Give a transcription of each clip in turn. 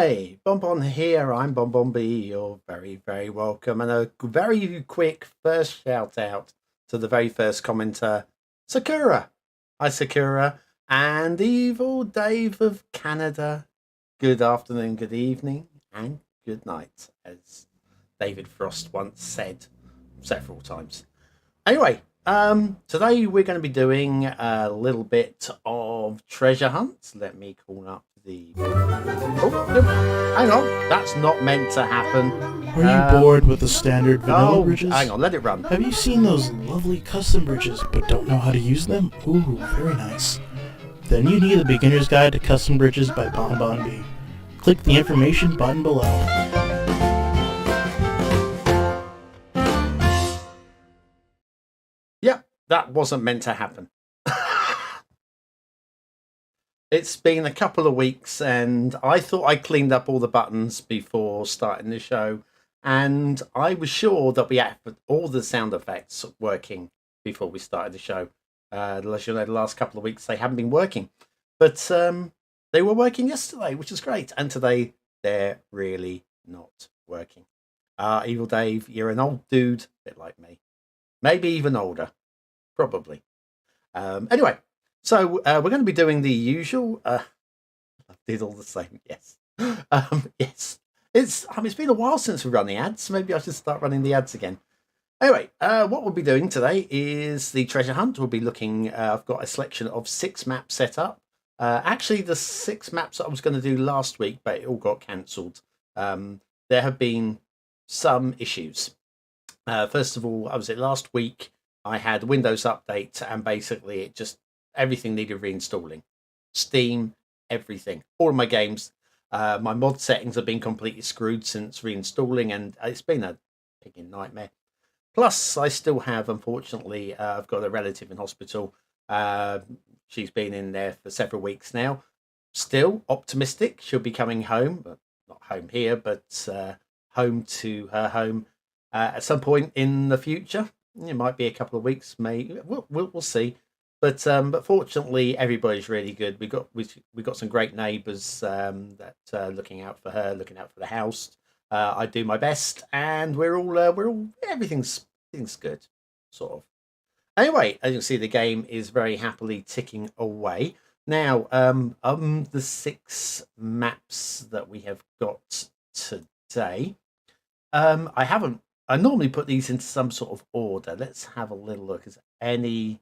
Hi, Bonbon here. I'm BonBonB. You're very, very welcome. And a very quick first shout out to the very first commenter, Sakura. Hi, Sakura. And Evil Dave of Canada. Good afternoon, good evening, and good night, as David Frost once said several times. Anyway, today we're going to be doing a little bit of treasure hunt. Let me call up the. Oh, no, hang on, that's not meant to happen. Are you bored with the standard vanilla bridges? Hang on, let it run. Have you seen those lovely custom bridges but don't know how to use them? Ooh, very nice. Then you need the Beginner's Guide to Custom Bridges by BonBonB. Click the information button below. Yep, that wasn't meant to happen. It's been a couple of weeks and I thought I cleaned up all the buttons before starting the show, and I was sure that we had all the sound effects working before we started the show. As you know, the last couple of weeks they haven't been working, but they were working yesterday, which is great, and today they're really not working. Evil Dave, you're an old dude, a bit like me, maybe even older, probably. Anyway, so we're going to be doing the usual. I did all the same. Yes, yes. It's been a while since we've run the ads. Maybe I should start running the ads again. Anyway, what we'll be doing today is the treasure hunt. We'll be looking. I've got a selection of 6 maps set up. Actually, the 6 maps that I was going to do last week, but it all got cancelled. There have been some issues. First of all, I was it last week. I had Windows update, and basically it just everything needed reinstalling. Steam, everything, all of my games. My mod settings have been completely screwed since reinstalling, and it's been a picking nightmare. Plus, I still have, unfortunately, I've got a relative in hospital. She's been in there for several weeks now. Still optimistic she'll be coming home, but not home here, but home to her home at some point in the future. It might be a couple of weeks, maybe. We'll see. But fortunately, everybody's really good. We got some great neighbours that looking out for her, looking out for the house. I do my best, and we're all everything's good, sort of. Anyway, as you can see, the game is very happily ticking away. Now, the 6 maps that we have got today, I normally put these into some sort of order. Let's have a little look. Is any?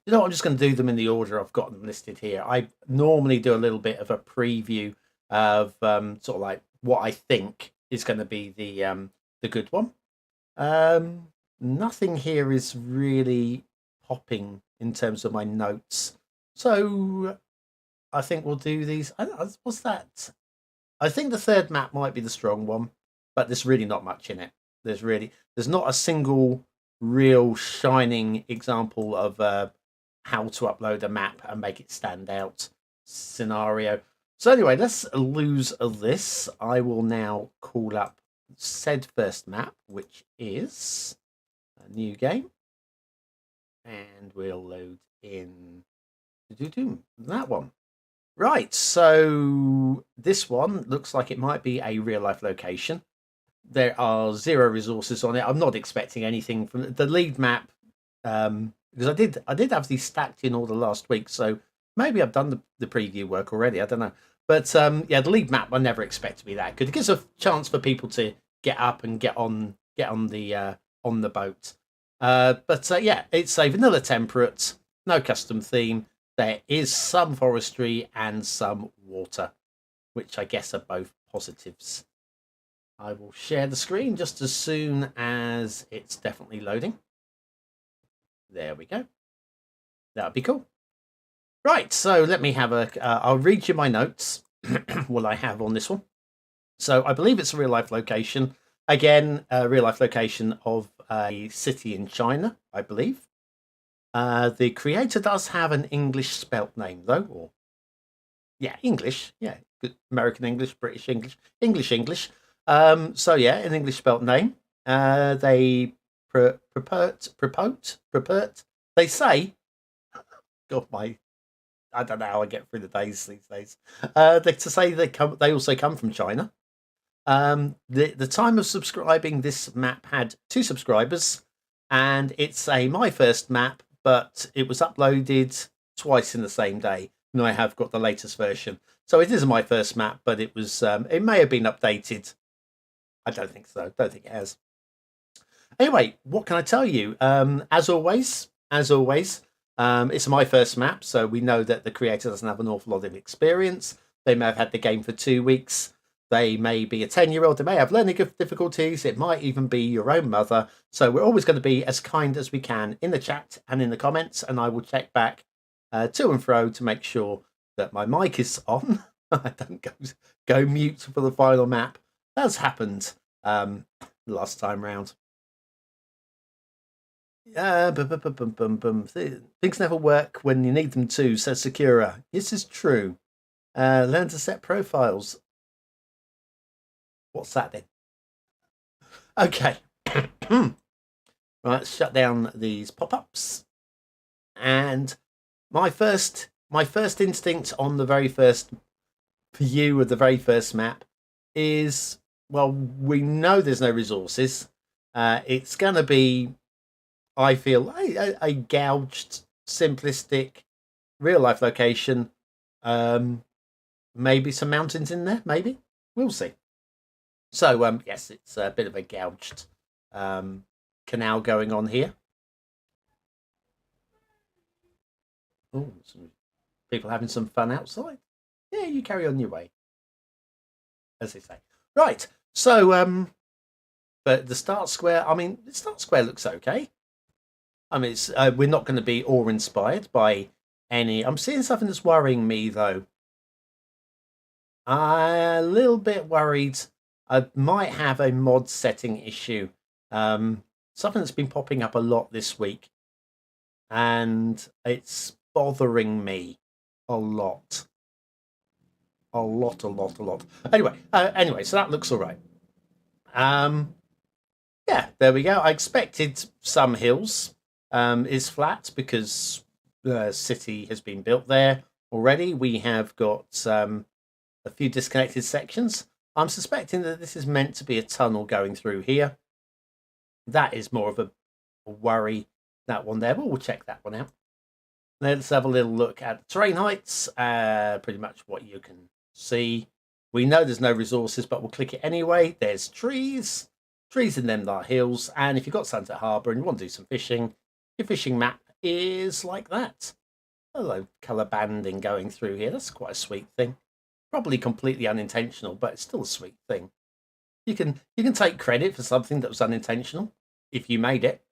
You know, I'm just going to do them in the order I've got them listed here. I normally do a little bit of a preview of sort of like what I think is going to be the good one. Nothing here is really popping in terms of my notes, so I think we'll do these. What's that? I think the 3rd map might be the strong one, but there's really not much in it. There's not a single real shining example of how to upload a map and make it stand out scenario. So anyway, let's lose this. I will now call up said first map, which is a new game, and we'll load in that one. Right, so this one looks like it might be a real life location. There are 0 resources on it. I'm not expecting anything from the lead map, because I did have these stacked in order last week, so maybe I've done the preview work already. I don't know, but yeah, the lead map I never expect to be that good. It gives a chance for people to get up and get on the boat. But yeah, it's a vanilla temperate, no custom theme. There is some forestry and some water, which I guess are both positives. I will share the screen just as soon as it's definitely loading. There we go. That would be cool. Right, so let me have I'll read you my notes, what I have on this one. So I believe it's a real life location. Again, a real life location of a city in China, I believe. The creator does have an English spelt name, though. Or yeah, English. Yeah, good American English, British English, English. So yeah, an English spelt name. They purport. They say, God, I don't know how I get through the days these days. To say they also come from China. The time of subscribing, this map had 2 subscribers, and it's my first map, but it was uploaded twice in the same day, and I have got the latest version. So it is my first map, but it was it may have been updated. I don't think so. Don't think it has. Anyway, what can I tell you? As always, it's my first map, so we know that the creator doesn't have an awful lot of experience. They may have had the game for 2 weeks. They may be a 10-year-old. They may have learning difficulties. It might even be your own mother. So we're always going to be as kind as we can in the chat and in the comments, and I will check back to and fro to make sure that my mic is on. I don't go mute for the final map. That's happened last time round. Things never work when you need them to, says Sakura. This is true. Learn to set profiles. What's that then? Okay. Right, let's shut down these pop-ups. And my first instinct on the very first view of the very first map is, well, we know there's no resources. It's going to be, I feel, a gouged, simplistic, real-life location. Maybe some mountains in there, maybe. We'll see. So, yes, it's a bit of a gouged canal going on here. Oh, some people having some fun outside. Yeah, you carry on your way, as they say. Right, so, but the start square, the start square looks okay. It's we're not going to be awe-inspired by any... I'm seeing something that's worrying me, though. I'm a little bit worried I might have a mod setting issue. Something that's been popping up a lot this week, and it's bothering me a lot. A lot. Anyway, so that looks all right. Yeah, there we go. I expected some hills. Is flat because the city has been built there already. We have got a few disconnected sections. I'm suspecting that this is meant to be a tunnel going through here. That is more of a worry, that one there, but we'll check that one out. Let's have a little look at the terrain heights. Pretty much what you can see. We know there's no resources, but we'll click it anyway. There's trees in them that are hills, and if you've got Sunset Harbour and you want to do some fishing, your fishing map is like that. Hello, colour banding going through here. That's quite a sweet thing. Probably completely unintentional, but it's still a sweet thing. You can take credit for something that was unintentional if you made it.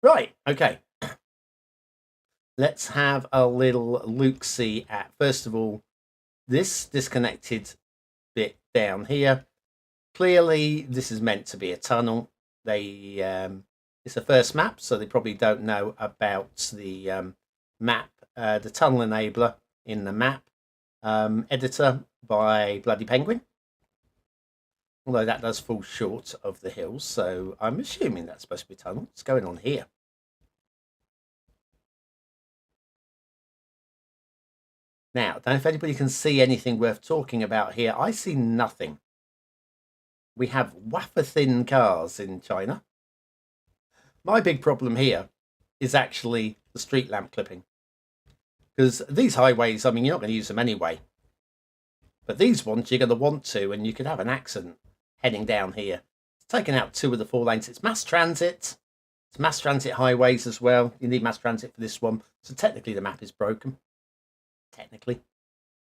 Right, okay. Let's have a little look-see at, first of all, this disconnected bit down here. Clearly, this is meant to be a tunnel. It's the first map, so they probably don't know about the map, the tunnel enabler in the map editor by Bloody Penguin. Although that does fall short of the hills, so I'm assuming that's supposed to be a tunnel. What's going on here? Now, I don't know if anybody can see anything worth talking about here. I see nothing. We have wafer-thin cars in China. My big problem here is actually the street lamp clipping. Because these highways, you're not going to use them anyway. But these ones, you're going to want to, and you could have an accident heading down here. It's taken out 2 of the 4 lanes. It's mass transit. It's mass transit highways as well. You need mass transit for this one. So technically the map is broken. Technically.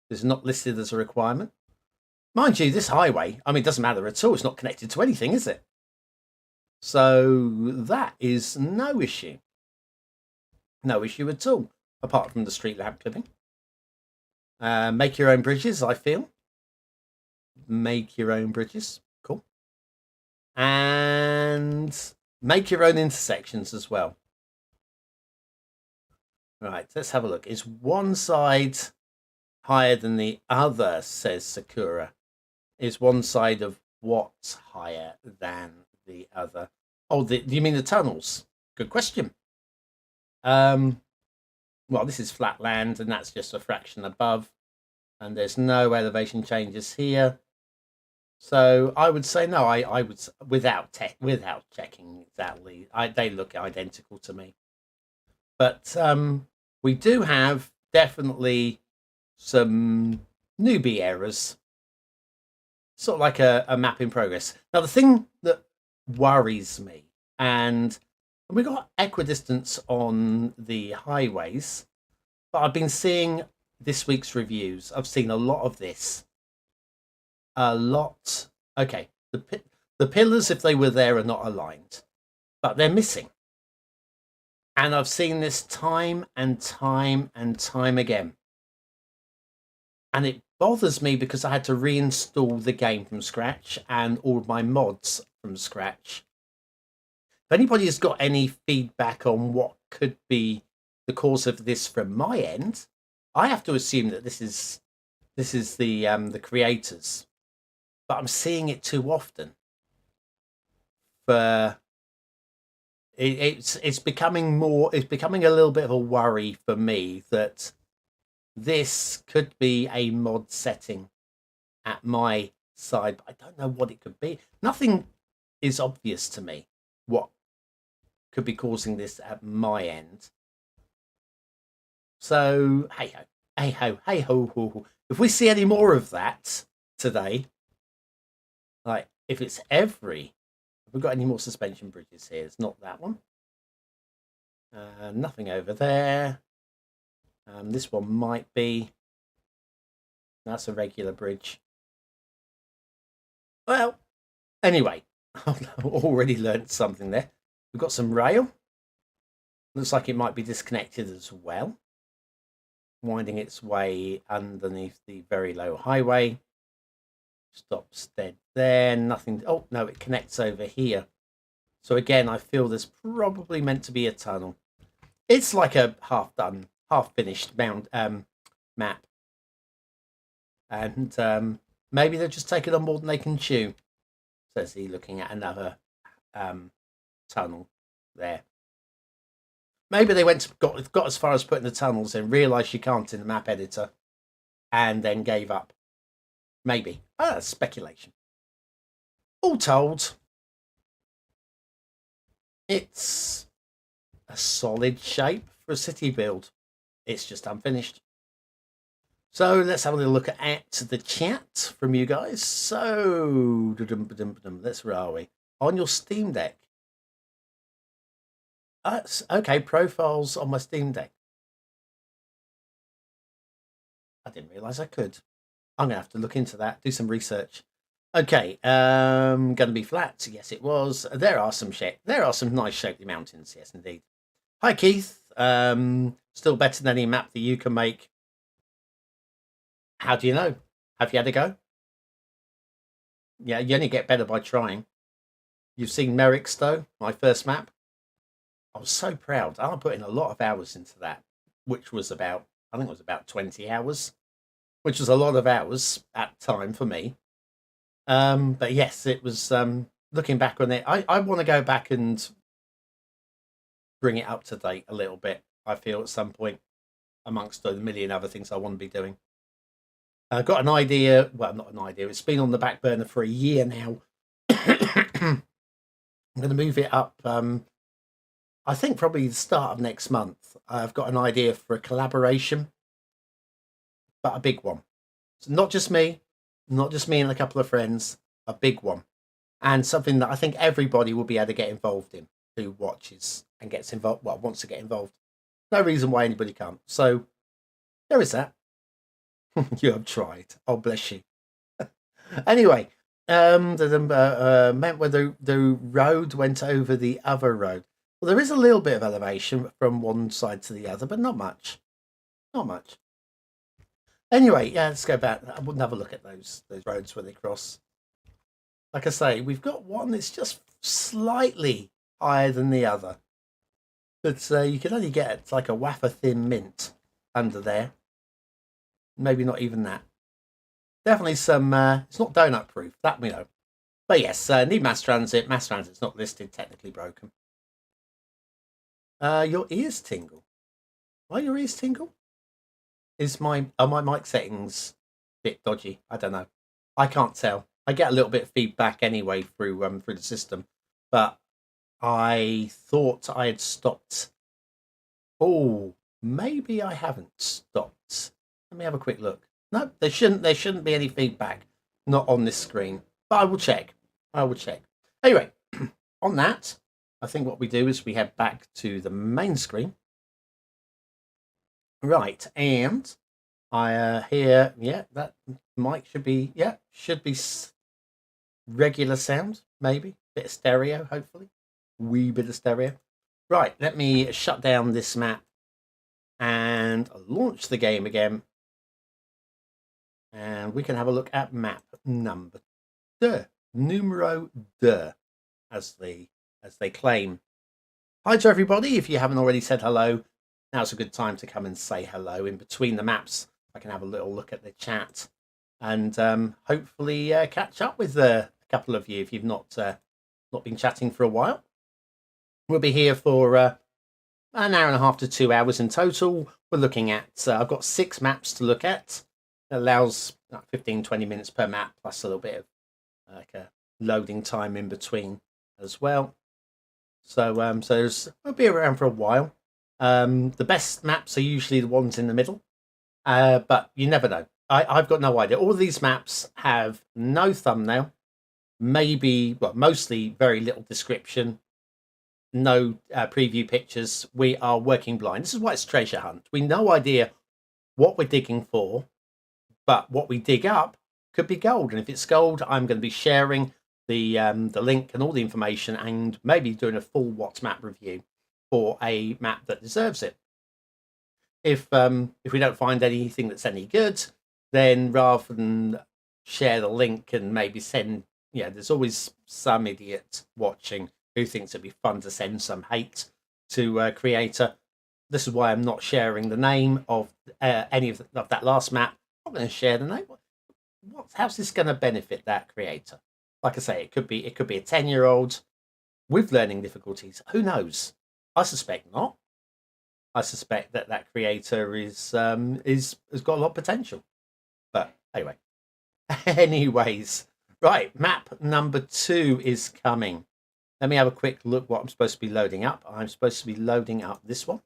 It's not listed as a requirement. Mind you, this highway, it doesn't matter at all. It's not connected to anything, is it? So that is no issue. No issue at all, apart from the street lamp clipping. Make your own bridges, I feel. Make your own bridges. Cool. And make your own intersections as well. Right, let's have a look. Is one side higher than the other, says Sakura? Is one side of what higher than the other? Oh, do you mean the tunnels? Good question. well, this is flat land, and that's just a fraction above, and there's no elevation changes here. So I would say no. I would, without checking exactly. They look identical to me, but we do have definitely some newbie errors, sort of like a map in progress. Now the thing that worries me, and we got equidistance on the highways, but I've been seeing this week's reviews. I've seen a lot of this. A lot. Okay, the pillars, if they were there, are not aligned, but they're missing. And I've seen this time and time and time again. And it bothers me because I had to reinstall the game from scratch and all of my mods from scratch. If anybody has got any feedback on what could be the cause of this from my end, I have to assume that this is the creators. But I'm seeing it too often. It's becoming a little bit of a worry for me that this could be a mod setting at my side, but I don't know what it could be. Nothing is obvious to me what could be causing this at my end. So hey ho. If we see any more of that today, like if it's have we got any more suspension bridges here? It's not that one. Nothing over there. This one might be. That's a regular bridge. Well, anyway, I've already learned something there. We've got some rail. Looks like it might be disconnected as well, winding its way underneath the very low highway. Stops dead there. Nothing. Oh no, it connects over here. So again, I feel there's probably meant to be a tunnel. It's like a half done, half finished map, and maybe they're just taking on more than they can chew. Says he, looking at another tunnel there. Maybe they got as far as putting the tunnels in, realised you can't in the map editor, and then gave up. Maybe. Speculation. All told, it's a solid shape for a city build. It's just unfinished. So let's have a little look at the chat from you guys. So, where are we? On your Steam Deck. Okay, profiles on my Steam Deck. I didn't realise I could. I'm going to have to look into that, do some research. Okay, going to be flat. Yes, it was. There are some nice shapely mountains. Yes, indeed. Hi, Keith. Still better than any map that you can make. How do you know? Have you had a go? Yeah, you only get better by trying. You've seen Merrick's, though, my first map. I was so proud. I put in a lot of hours into that, which was I think it was about 20 hours, which was a lot of hours at time for me. But yes, it was, looking back on it, I want to go back and bring it up to date a little bit, I feel, at some point, amongst a million other things I want to be doing. I got an idea. Well, not an idea. It's been on the back burner for a year now. I'm going to move it up. I think probably the start of next month. I've got an idea for a collaboration, but a big one. So not just me and a couple of friends, a big one. And something that I think everybody will be able to get involved in, who watches and gets involved, well, wants to get involved. No reason why anybody can't. So there is that. You have tried. Oh, bless you. Anyway, meant where the road went over the other road. Well, there is a little bit of elevation from one side to the other, but not much. Not much. Anyway, yeah, let's go back. I wouldn't have a look at those roads where they cross. Like I say, we've got one that's just slightly higher than the other. But you can only get like a wafer thin mint under there. Maybe not even that. Definitely some, it's not donut proof, that we know. But yes, need mass transit. Mass transit's not listed, technically broken. Your ears tingle. Are your ears tingle? Are my mic settings a bit dodgy? I don't know. I can't tell. I get a little bit of feedback anyway through the system, but I thought I had stopped. Oh, maybe I haven't stopped. Let me have a quick look. No, there shouldn't be any feedback. Not on this screen, but I will check. I will check. Anyway, on that, I think what we do is we head back to the main screen. Right, and I hear, yeah, that mic should be regular sound, maybe bit of stereo, hopefully, wee bit of stereo. Right, let me shut down this map and launch the game again, and we can have a look at map number numero 2, as they claim. Hi to everybody. If you haven't already said hello, now's a good time to come and say hello. In between the maps, I can have a little look at the chat and hopefully catch up with a couple of you if you've not been chatting for a while. We'll be here for an hour and a half to 2 hours in total. We're looking at, I've got 6 maps to look at. It allows 15-20 minutes per map, plus a little bit of like a loading time in between as well. So we'll be around for a while. The best maps are usually the ones in the middle, but you never know. I've got no idea. All of these maps have no thumbnail, mostly very little description, no preview pictures. We are working blind. This is why it's treasure hunt. We no idea what we're digging for, but what we dig up could be gold. And if it's gold, I'm going to be sharing the link and all the information, and maybe doing a full What's Map review for a map that deserves it. If we don't find anything that's any good, then rather than share the link and maybe send, there's always some idiot watching who thinks it'd be fun to send some hate to a creator. This is why I'm not sharing the name of any of that last map. I'm not going to share the name. How's this going to benefit that creator? Like I say, it could be a 10-year-old with learning difficulties. Who knows? I suspect not. I suspect that creator has got a lot of potential. But anyway, right. Map number 2 is coming. Let me have a quick look what I'm supposed to be loading up. I'm supposed to be loading up this one,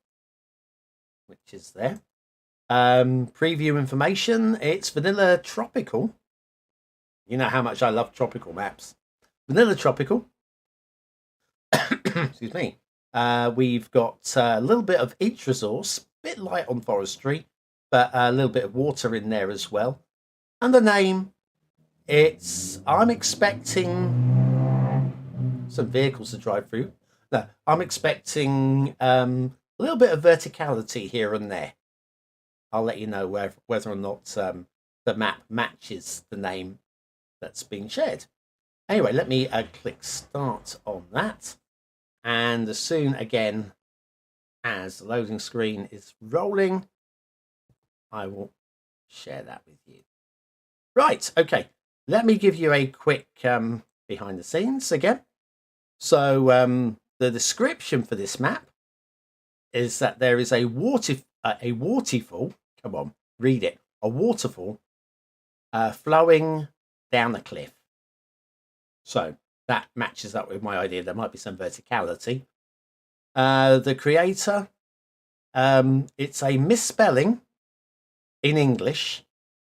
which is there. Preview information. It's Vanilla Tropical. You know how much I love tropical maps. Vanilla Tropical. Excuse me. We've got a little bit of each resource, a bit light on forestry, but a little bit of water in there as well. And the name, I'm expecting some vehicles to drive through. No, I'm expecting a little bit of verticality here and there. I'll let you know whether or not the map matches the name that's been shared. Anyway, let me click start on that. And as soon, again, as the loading screen is rolling, I will share that with you. Right, okay. Let me give you a quick behind the scenes again. So the description for this map is that there is a waterfall. Come on, read it. A waterfall flowing down a cliff. So that matches up with my idea. There might be some verticality. The creator, it's a misspelling in English.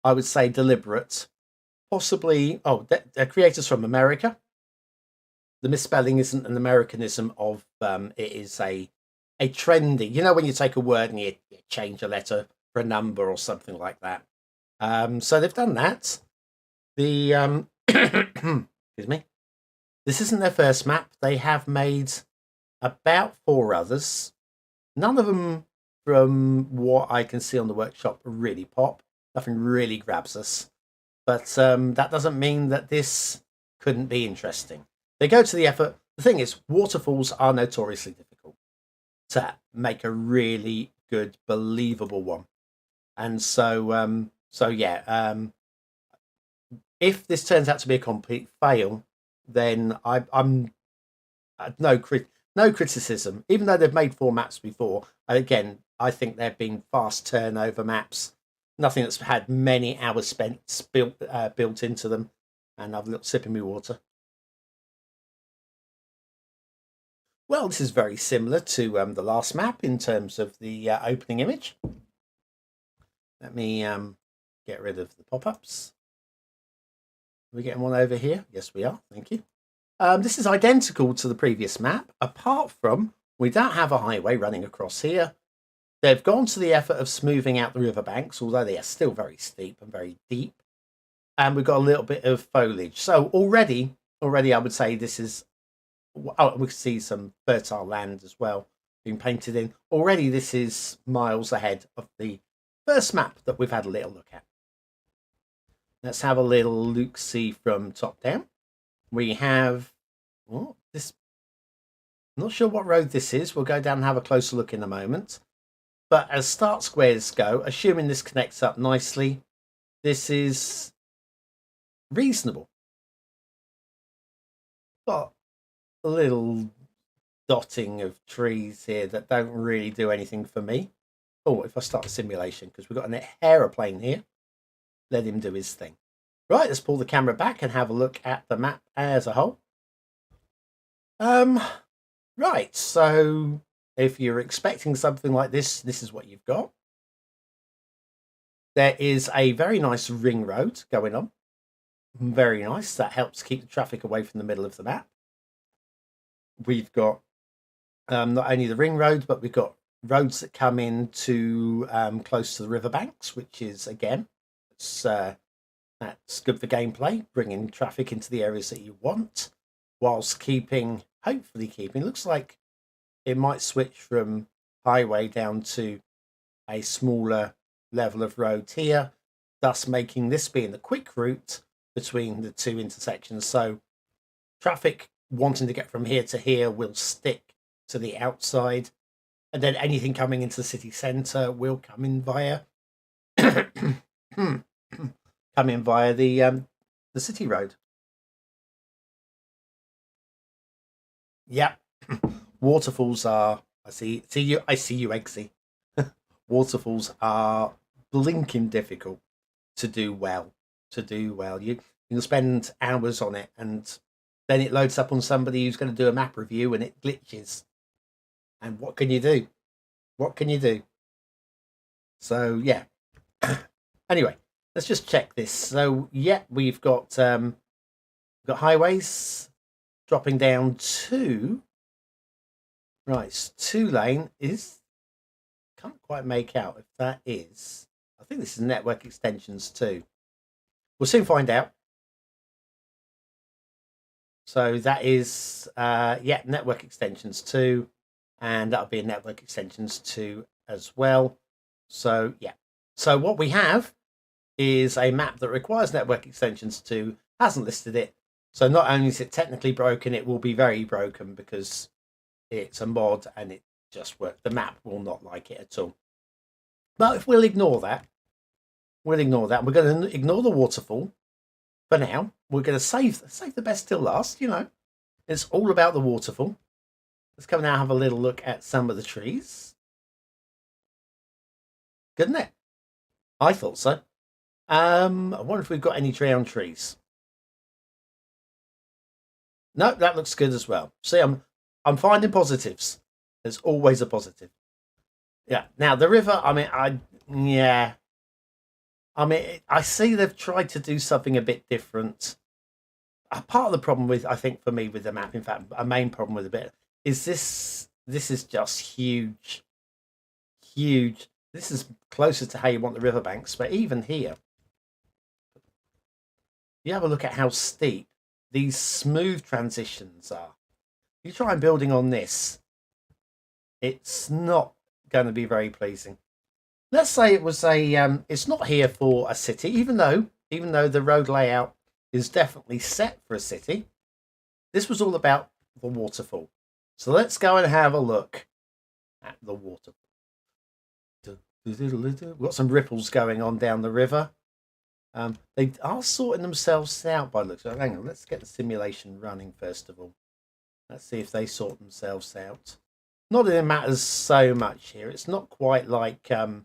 I would say deliberate. Possibly, the creator's from America. The misspelling isn't an Americanism of, it is a trendy, when you take a word and you change a letter for a number or something like that. So they've done that. The, excuse me. This isn't their first map. They have made about 4 others. None of them, from what I can see on the workshop, really pop. Nothing really grabs us. But that doesn't mean that this couldn't be interesting. They go to the effort. The thing is, waterfalls are notoriously difficult to make a really good, believable one. And so if this turns out to be a complete fail, then I'm no criticism. Even though they've made 4 maps before, again, I think they've been fast turnover maps. Nothing that's had many hours spent built into them. And I've a little sip of my water. Well, this is very similar to the last map in terms of the opening image. Let me get rid of the pop-ups. Are we getting one over here? Yes, we are. Thank you. This is identical to the previous map, apart from we don't have a highway running across here. They've gone to the effort of smoothing out the riverbanks, although they are still very steep and very deep. And we've got a little bit of foliage. So already I would say this is... Oh, we can see some fertile land as well being painted in. Already this is miles ahead of the first map that we've had a little look at. Let's have a little look-see from top down. We have this. I'm not sure what road this is. We'll go down and have a closer look in a moment. But as start squares go, assuming this connects up nicely, this is reasonable. Got a little dotting of trees here that don't really do anything for me. Oh, if I start a simulation, because we've got an aeroplane here. Let him do his thing. Right, let's pull the camera back and have a look at the map as a whole. Right, so if you're expecting something like this, this is what you've got. There is a very nice ring road going on. Very nice. That helps keep the traffic away from the middle of the map. We've got not only the ring road, but we've got roads that come in to close to the riverbanks, which is, again, that's good for gameplay, bringing traffic into the areas that you want, whilst hopefully keeping, looks like it might switch from highway down to a smaller level of road here, thus making this being the quick route between the two intersections. So traffic wanting to get from here to here will stick to the outside, and then anything coming into the city centre will come in via the city road. Yep. Waterfalls are, I see you, Eggsy. Waterfalls are blinking difficult to do well. You can spend hours on it, and then it loads up on somebody who's going to do a map review and it glitches. And what can you do? So yeah. Anyway, let's just check this. So yeah, we've got highways dropping down to right. 2-lane is, can't quite make out if that is. I think this is network extensions too. We'll soon find out. So that is network extensions 2, and that'll be a network extensions 2 as well. So yeah. So what we have is a map that requires network extensions 2, hasn't listed it. So not only is it technically broken, it will be very broken because it's a mod and it just works. The map will not like it at all. But if we'll ignore that, we're going to ignore the waterfall for now. We're going to save the best till last. You know, it's all about the waterfall. Let's come now and have a little look at some of the trees. Good, isn't it? I thought so. I wonder if we've got any tree on trees. No, that looks good as well. See, I'm finding positives. There's always a positive. Yeah. Now the river. I see they've tried to do something a bit different. Part of the problem with, I think, for me with the map, in fact, a main problem with the bit is this. This is just huge. This is closer to how you want the riverbanks, but even here, you have a look at how steep these smooth transitions are. You try and building on this, it's not going to be very pleasing. Let's say it was it's not here for a city, even though the road layout is definitely set for a city. This was all about the waterfall. So let's go and have a look at the waterfall. We've got some ripples going on down the river. They are sorting themselves out by the looks of it. Hang on, let's get the simulation running first of all. Let's see if they sort themselves out. Not that it matters so much here. It's not quite like a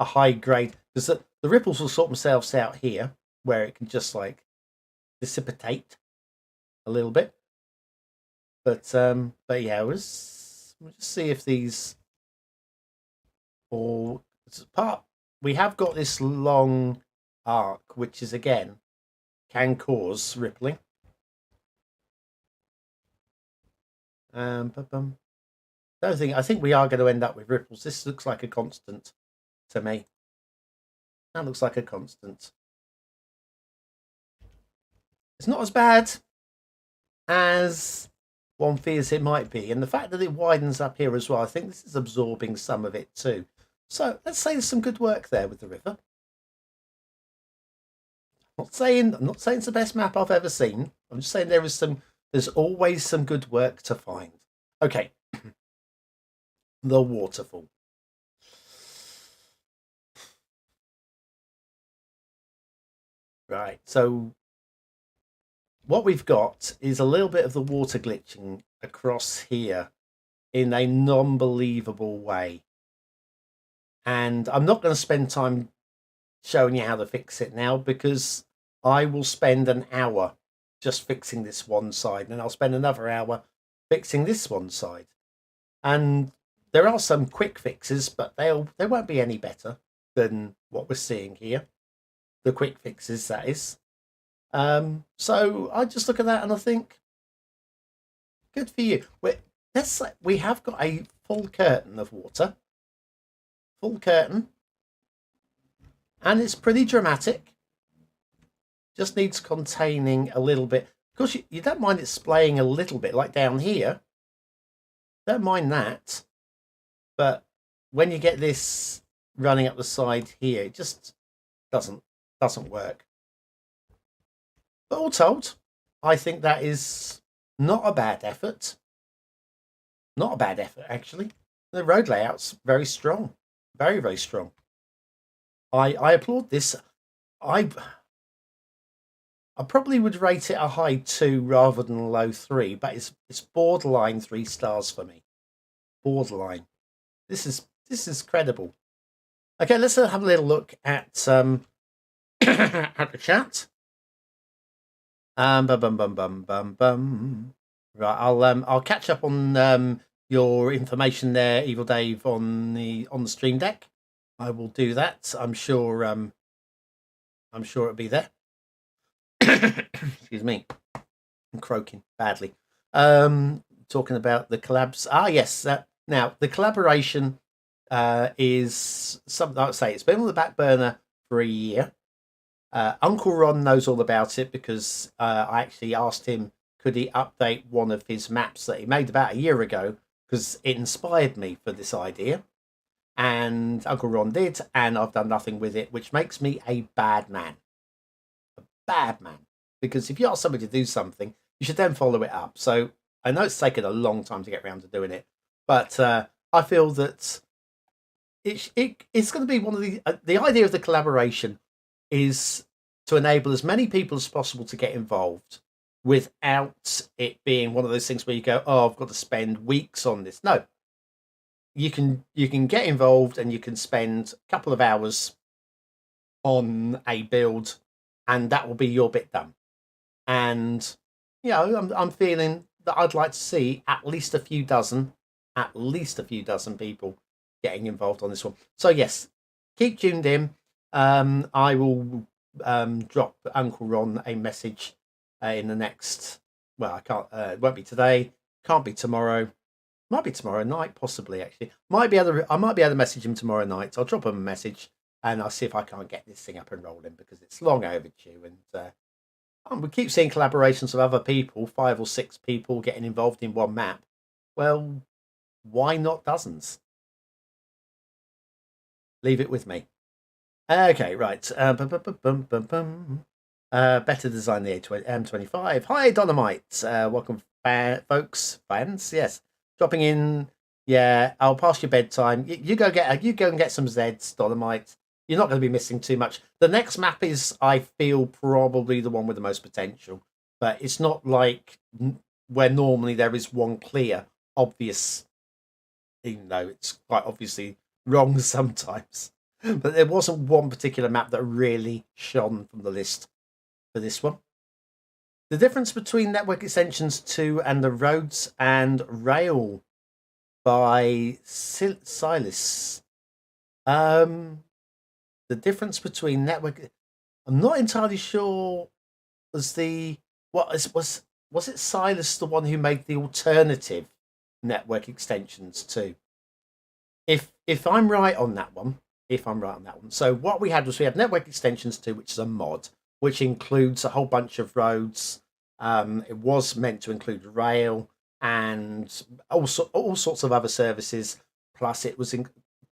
high grade, because the ripples will sort themselves out here, where it can just like dissipate a little bit. But yeah, we'll just see if these all part. We have got this long arc, which is again can cause rippling. I think we are going to end up with ripples. This looks like a constant to me. That looks like a constant. It's not as bad as one fears it might be. And the fact that it widens up here as well, I think this is absorbing some of it too. So let's say there's some good work there with the river. I'm not saying it's the best map I've ever seen. I'm just saying there's always some good work to find. Okay. The waterfall. Right, so what we've got is a little bit of the water glitching across here in a non-believable way. And I'm not going to spend time showing you how to fix it now, because I will spend an hour just fixing this one side, and I'll spend another hour fixing this one side. And there are some quick fixes, but they won't be any better than what we're seeing here. The quick fixes, that is. So I just look at that and I think, good for you. We have got a full curtain of water. Full curtain. And it's pretty dramatic. Just needs containing a little bit. Of course, you don't mind it splaying a little bit, like down here. Don't mind that. But when you get this running up the side here, it just doesn't work. But all told, I think that is not a bad effort. Not a bad effort, actually. The road layout's very strong. Very, very strong. I applaud this. I probably would rate it a high 2 rather than a low 3, but it's borderline 3 stars for me. Borderline. This is credible. Okay, let's have a little look at at the chat. Right, I'll catch up on your information there, Evil Dave, on the stream deck. I will do that. I'm sure it'll be there. Excuse me. I'm croaking badly. Talking about the collabs. Yes. Now the collaboration is something I would say it's been on the back burner for a year. Uncle Ron knows all about it because I actually asked him could he update one of his maps that he made about a year ago, because it inspired me for this idea. And Uncle Ron did, and I've done nothing with it, which makes me a bad man. A bad man. Because if you ask somebody to do something, you should then follow it up. So I know it's taken a long time to get around to doing it, but I feel that it's going to be one of the idea of the collaboration is to enable as many people as possible to get involved without it being one of those things where you go, oh, I've got to spend weeks on this. No, you can get involved and you can spend a couple of hours on a build, and that will be your bit done. And I'm feeling that I'd like to see at least a few dozen people getting involved on this one. So yes, keep tuned in. I will drop Uncle Ron a message in the next. Well, I can't. It won't be today. Can't be tomorrow. Might be tomorrow night, possibly. Actually, I might be able to message him tomorrow night. I'll drop him a message and I'll see if I can't get this thing up and rolling, because it's long overdue. And we keep seeing collaborations of other people, 5 or 6 people getting involved in one map. Well, why not dozens? Leave it with me. Okay, right. Better design the M25. Hi, Dynamite. Welcome, folks, fans. Yes, dropping in. Yeah, I'll pass your bedtime. You go and get some Zeds, Dynamite. You're not going to be missing too much. The next map is, I feel, probably the one with the most potential, but it's not like where normally there is one clear, obvious even though it's quite obviously wrong sometimes. But there wasn't one particular map that really shone from the list for this one. The difference between Network Extensions 2 and the Roads and Rail by Silas. The difference between network, I'm not entirely sure. Was it Silas the one who made the alternative network extensions too? If I'm right on that one, so what we had network extensions 2, which is a mod, which includes a whole bunch of roads. It was meant to include rail and also all sorts of other services. Plus, it was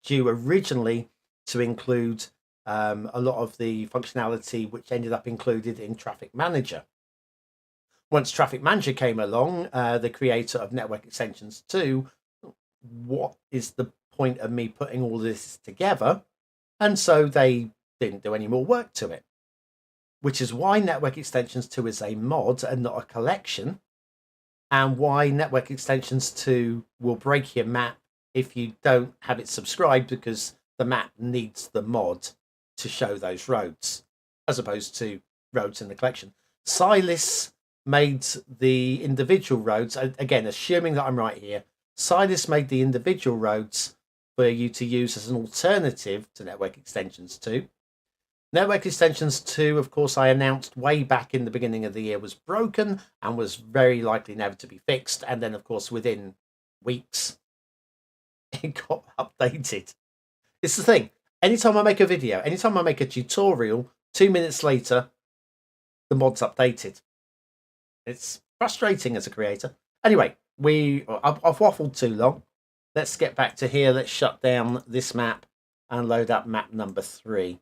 due originally to include a lot of the functionality, which ended up included in Traffic Manager. Once Traffic Manager came along, the creator of Network Extensions 2, what is the point of me putting all this together? And so they didn't do any more work to it, which is why Network Extensions 2 is a mod and not a collection, and why Network Extensions 2 will break your map if you don't have it subscribed, because the map needs the mod to show those roads, as opposed to roads in the collection. Silas made the individual roads, again, assuming that I'm right here, Silas made the individual roads for you to use as an alternative to Network Extensions 2. Network Extensions 2, of course, I announced way back in the beginning of the year, was broken and was very likely never to be fixed. And then, of course, within weeks, it got updated. It's the thing. Anytime I make a video, anytime I make a tutorial, 2 minutes later, the mod's updated. It's frustrating as a creator. Anyway, I've waffled too long. Let's get back to here. Let's shut down this map and load up map number 3.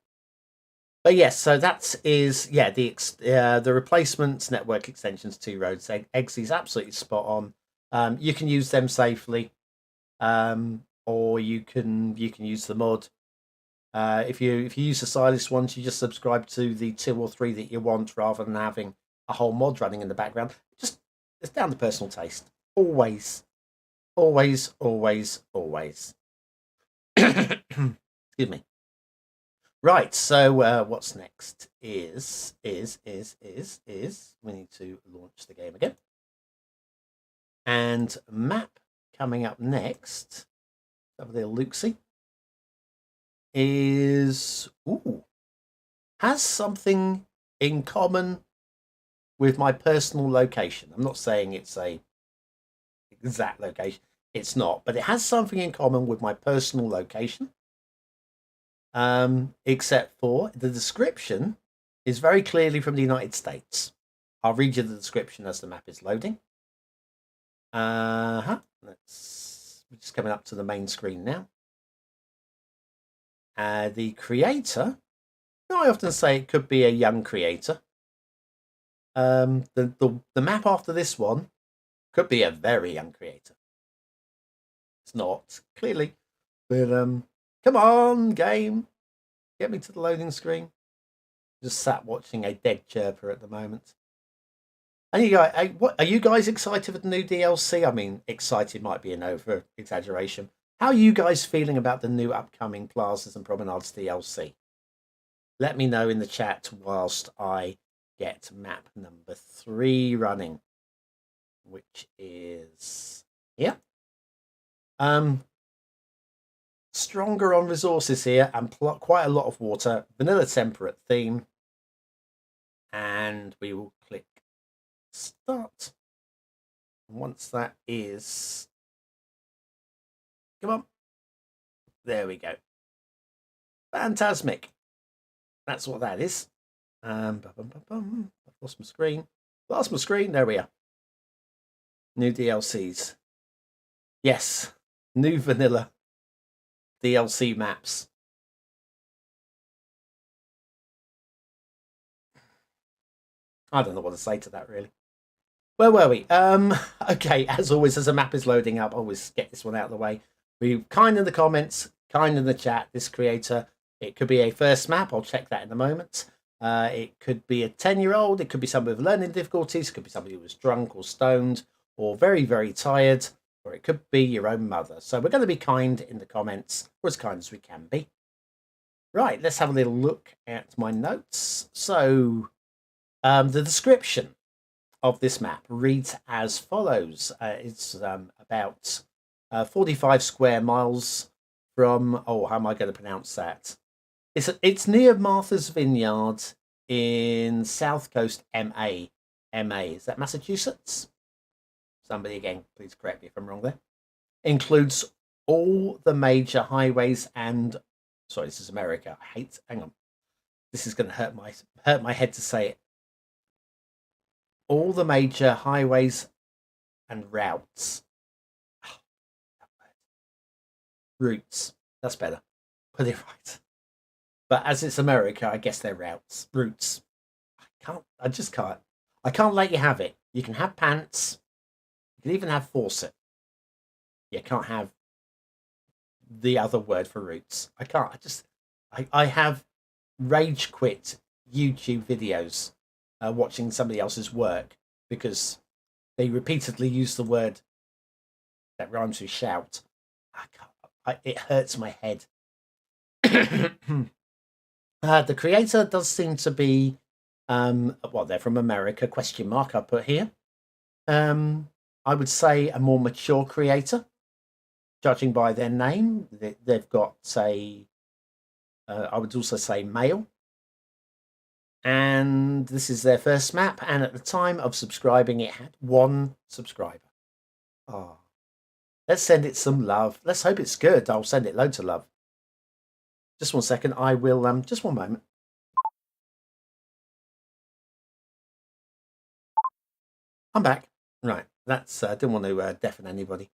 But yes, so that is, the replacements, Network Extensions 2 roads. Eggsy is absolutely spot on. You can use them safely, or you can use the mod. If you use the Silas ones, you just subscribe to the 2 or 3 that you want, rather than having a whole mod running in the background. It's down to personal taste. Always. Excuse me. Right, so what's next is we need to launch the game again. And map coming up next, have a little look-see, has something in common with my personal location. I'm not saying it's a exact location. It's not, but it has something in common with my personal location. Except for the description is very clearly from the United States. I'll read you the description as the map is loading. We're just coming up to the main screen now. The creator, I often say it could be a young creator. The map after this one could be a very young creator. It's not, clearly. But come on, game. Get me to the loading screen. Just sat watching a dead chirper at the moment. And you go, are you guys excited for the new DLC? I mean, excited might be an over exaggeration. How are you guys feeling about the new upcoming Plazas and Promenades DLC? Let me know in the chat whilst I get map number 3 running, which is here. Stronger on resources here, and quite a lot of water. Vanilla temperate theme. And we will click start. Once that is... Come on. There we go. Phantasmic. That's what that is. I've lost my screen. There we are. New DLCs. Yes. New vanilla DLC maps. I don't know what to say to that, really. Where were we? Okay, as always, as a map is loading up, I always get this one out of the way. We've kind in the comments, kind in the chat, this creator. It could be a first map. I'll check that in a moment. It could be a 10-year-old. It could be somebody with learning difficulties. It could be somebody who was drunk or stoned or very, very tired or it could be your own mother. So we're going to be kind in the comments, or as kind as we can be. Right, let's have a little look at my notes. So the description of this map reads as follows. It's about 45 square miles from, how am I going to pronounce that? It's near Martha's Vineyard in South Coast, MA. Is that Massachusetts? Somebody again, please correct me if I'm wrong there. Includes all the major highways and, sorry, this is America. Hang on. This is going to hurt my head to say it. All the major highways and routes. Routes. That's better. Put it right. But as it's America, I guess they're routes. I just can't. I can't let you have it. You can have pants. You can even have faucet. You can't have the other word for roots. I can't. I have rage quit YouTube videos watching somebody else's work because they repeatedly use the word that rhymes with shout. I can't. It hurts my head. The creator does seem to be, they're from America, ? I put here. I would say a more mature creator, judging by their name. They've got, I would also say male. And this is their first map. And at the time of subscribing, it had 1 subscriber. Oh, let's send it some love. Let's hope it's good. I'll send it loads of love. Just 1 second. I will, just 1 moment. I'm back. Right. That's, didn't want to deafen anybody.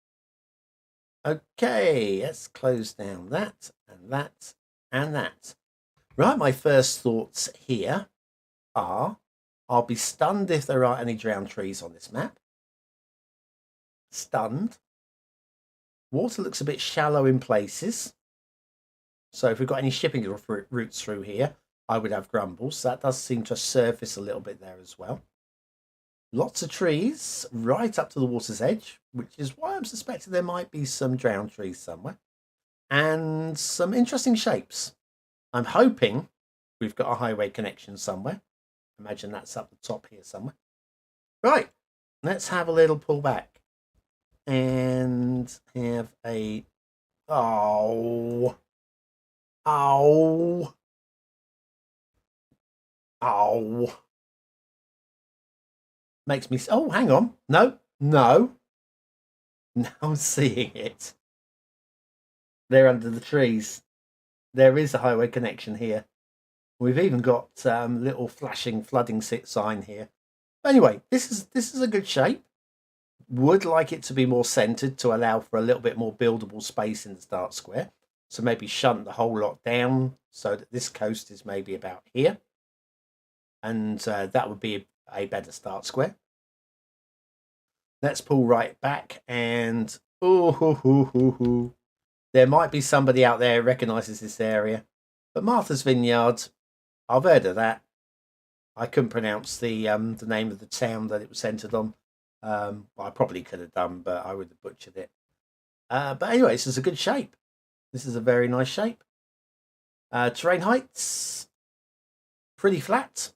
Okay. Let's close down that and that and that. Right. My first thoughts here are, I'll be stunned if there are any drowned trees on this map. Stunned. Water looks a bit shallow in places. So if we've got any shipping routes through here, I would have grumbles. That does seem to surface a little bit there as well. Lots of trees right up to the water's edge, which is why I'm suspecting there might be some drowned trees somewhere. And some interesting shapes. I'm hoping we've got a highway connection somewhere. Imagine that's up the top here somewhere. Right, let's have a little pull back and have a... Oh... Makes me... Oh, hang on. No. Now I'm seeing it. They're under the trees. There is a highway connection here. We've even got little flashing flooding sign here. Anyway, this is a good shape. Would like it to be more centered to allow for a little bit more buildable space in the start square. So maybe shunt the whole lot down so that this coast is maybe about here. And that would be a better start square. Let's pull right back and... There might be somebody out there who recognises this area. But Martha's Vineyard, I've heard of that. I couldn't pronounce the name of the town that it was centred on. I probably could have done, but I would have butchered it. But anyway, this is a good shape. This is a very nice shape. Terrain heights, pretty flat.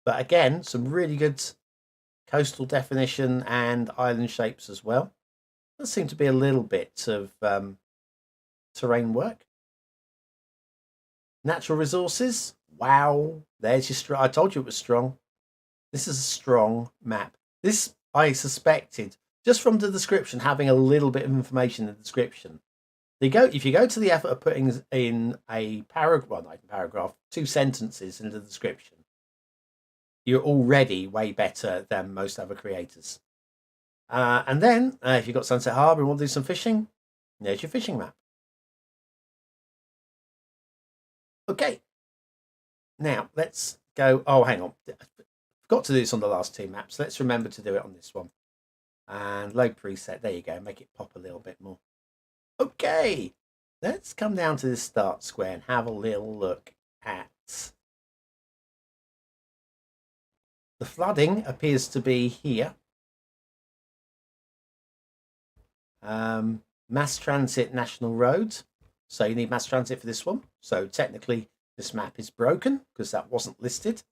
But again, some really good coastal definition and island shapes as well. Does seem to be a little bit of terrain work. Natural resources. Wow. There's your I told you it was strong. This is a strong map. This, I suspected, just from the description, having a little bit of information in the description. If you go to the effort of putting in a paragraph, 2 sentences in the description, you're already way better than most other creators. And then, if you've got Sunset Harbour and want to do some fishing, there's your fishing map. Okay. Now, let's go... Oh, hang on. Forgot to do this on the last 2 maps. Let's remember to do it on this one. And load preset. There you go. Make it pop a little bit more. Okay. Let's come down to this start square and have a little look at... The flooding appears to be here. Mass transit national road. So you need mass transit for this one. So technically this map is broken because that wasn't listed.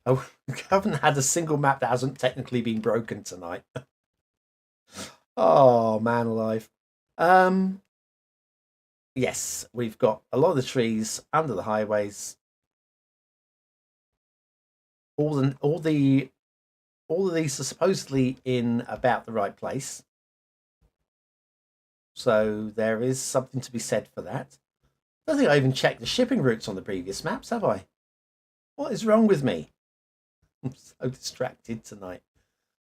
Oh, we haven't had a single map that hasn't technically been broken tonight. Oh, man alive. Yes, we've got a lot of the trees under the highways. All of these are supposedly in about the right place. So there is something to be said for that. I don't think I even checked the shipping routes on the previous maps, have I? What is wrong with me? I'm so distracted tonight.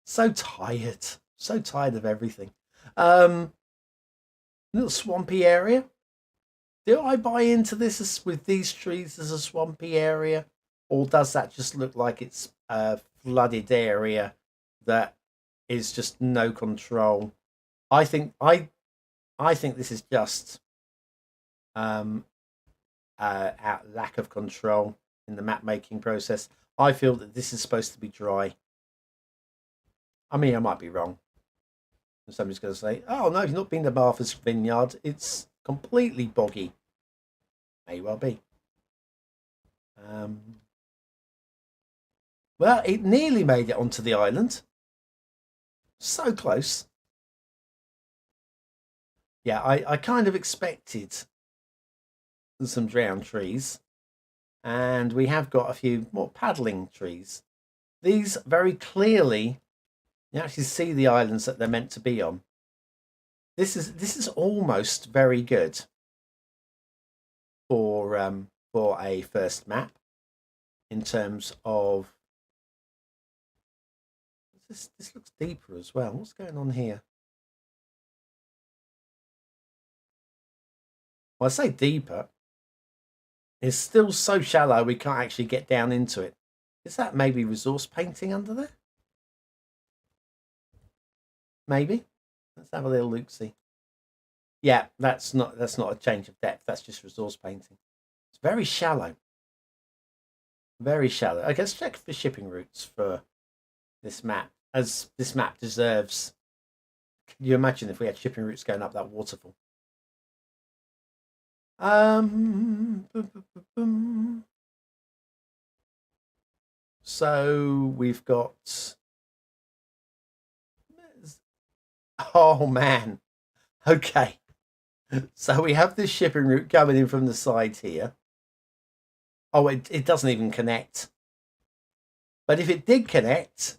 So tired. So tired of everything. Little swampy area. Do I buy into this as, with these trees as a swampy area? Or does that just look like it's a flooded area that is just no control? I think this is just lack of control in the map making process. I feel that this is supposed to be dry. I mean, I might be wrong. And somebody's going to say, "Oh no, you've not been to Martha's Vineyard. It's completely boggy." May well be. Well, it nearly made it onto the island. So close. Yeah, I kind of expected some drowned trees. And we have got a few more paddling trees. These very clearly, you actually see the islands that they're meant to be on. This is almost very good for a first map in terms of this looks deeper as well. What's going on here? Well, I say deeper. It's still so shallow we can't actually get down into it. Is that maybe resource painting under there? Maybe. Let's have a little look-see. Yeah, that's not a change of depth. That's just resource painting. It's very shallow. Very shallow. Okay, let's check for shipping routes for this map, as this map deserves. Can you imagine if we had shipping routes going up that waterfall? So we've got. Oh man. Okay. So we have this shipping route coming in from the side here. Oh, it doesn't even connect. But if it did connect,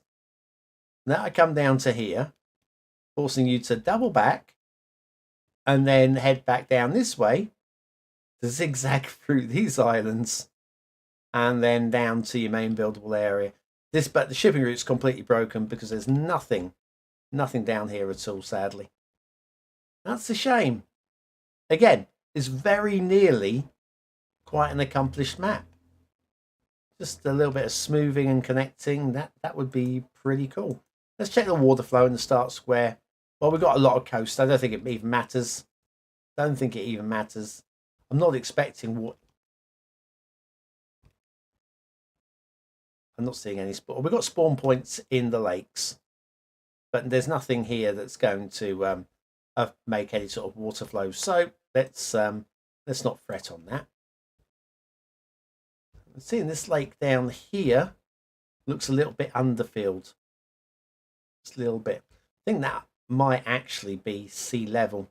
now I come down to here, forcing you to double back and then head back down this way to zigzag through these islands and then down to your main buildable area. But the shipping route's completely broken because there's nothing down here at all, sadly. That's a shame. Again, it's very nearly quite an accomplished map. Just a little bit of smoothing and connecting, that would be pretty cool. Let's check the water flow in the start square. Well, we've got a lot of coast. I don't think it even matters. I'm not expecting what. I'm not seeing any spawn. We've got spawn points in the lakes, but there's nothing here that's going to make any sort of water flow. So let's not fret on that. I'm seeing this lake down here looks a little bit underfilled. Just a little bit. I think that might actually be sea level.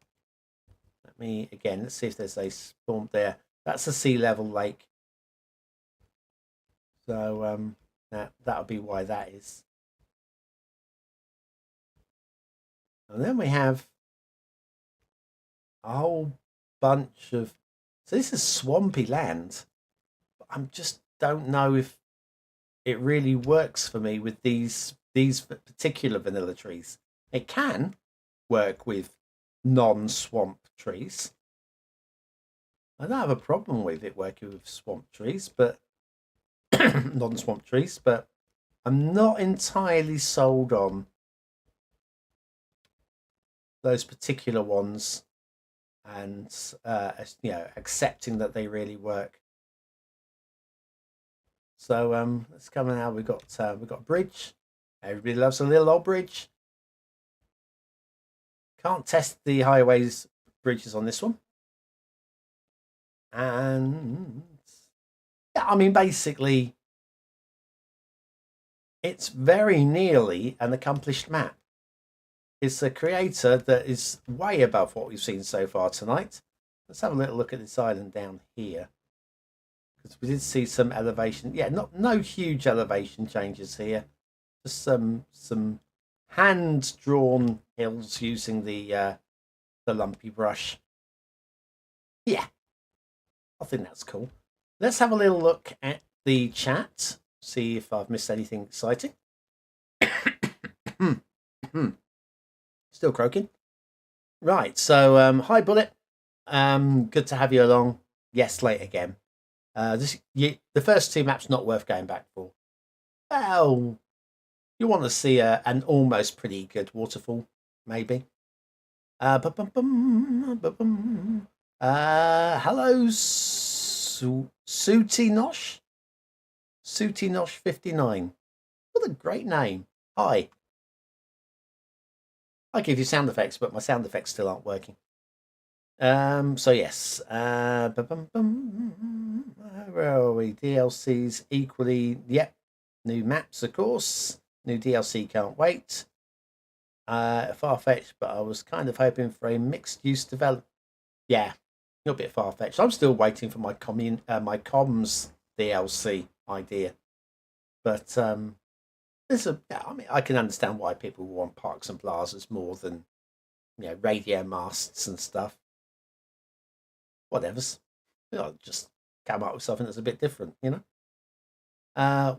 Let's see if there's a spawn there. That's a sea level lake. So that'll be why that is. And then we have a whole bunch of. So this is swampy land. I just don't know if it really works for me with these particular vanilla trees. It can work with non-swamp trees. I don't have a problem with it working with swamp trees, but non-swamp trees, but I'm not entirely sold on those particular ones and accepting that they really work. So let's come in now. We've got a bridge. Everybody loves a little old bridge. Can't test the highways bridges on this one. And yeah, I mean, basically, it's very nearly an accomplished map. It's a creator that is way above what we've seen so far tonight. Let's have a little look at this island down here, because we did see some elevation. Yeah, no huge elevation changes here. Just some hand drawn hills using the lumpy brush. Yeah, I think that's cool. Let's have a little look at the chat. See if I've missed anything exciting. Still croaking. Right, so hi Bullet. Good to have you along. Yes, late again. The first two maps not worth going back for. Well, you want to see an almost pretty good waterfall, maybe. Hello, Sutinosh? Sutinosh59. What a great name. Hi. I give you sound effects, but my sound effects still aren't working. So yes. Where are we? DLCs equally. Yep. New maps, of course. New DLC, can't wait. Far-fetched, but I was kind of hoping for a mixed-use development. Yeah, a little bit far-fetched. I'm still waiting for my comms DLC idea. But I mean, I can understand why people want parks and plazas more than, radio masts and stuff. Whatever's. Just come up with something that's a bit different,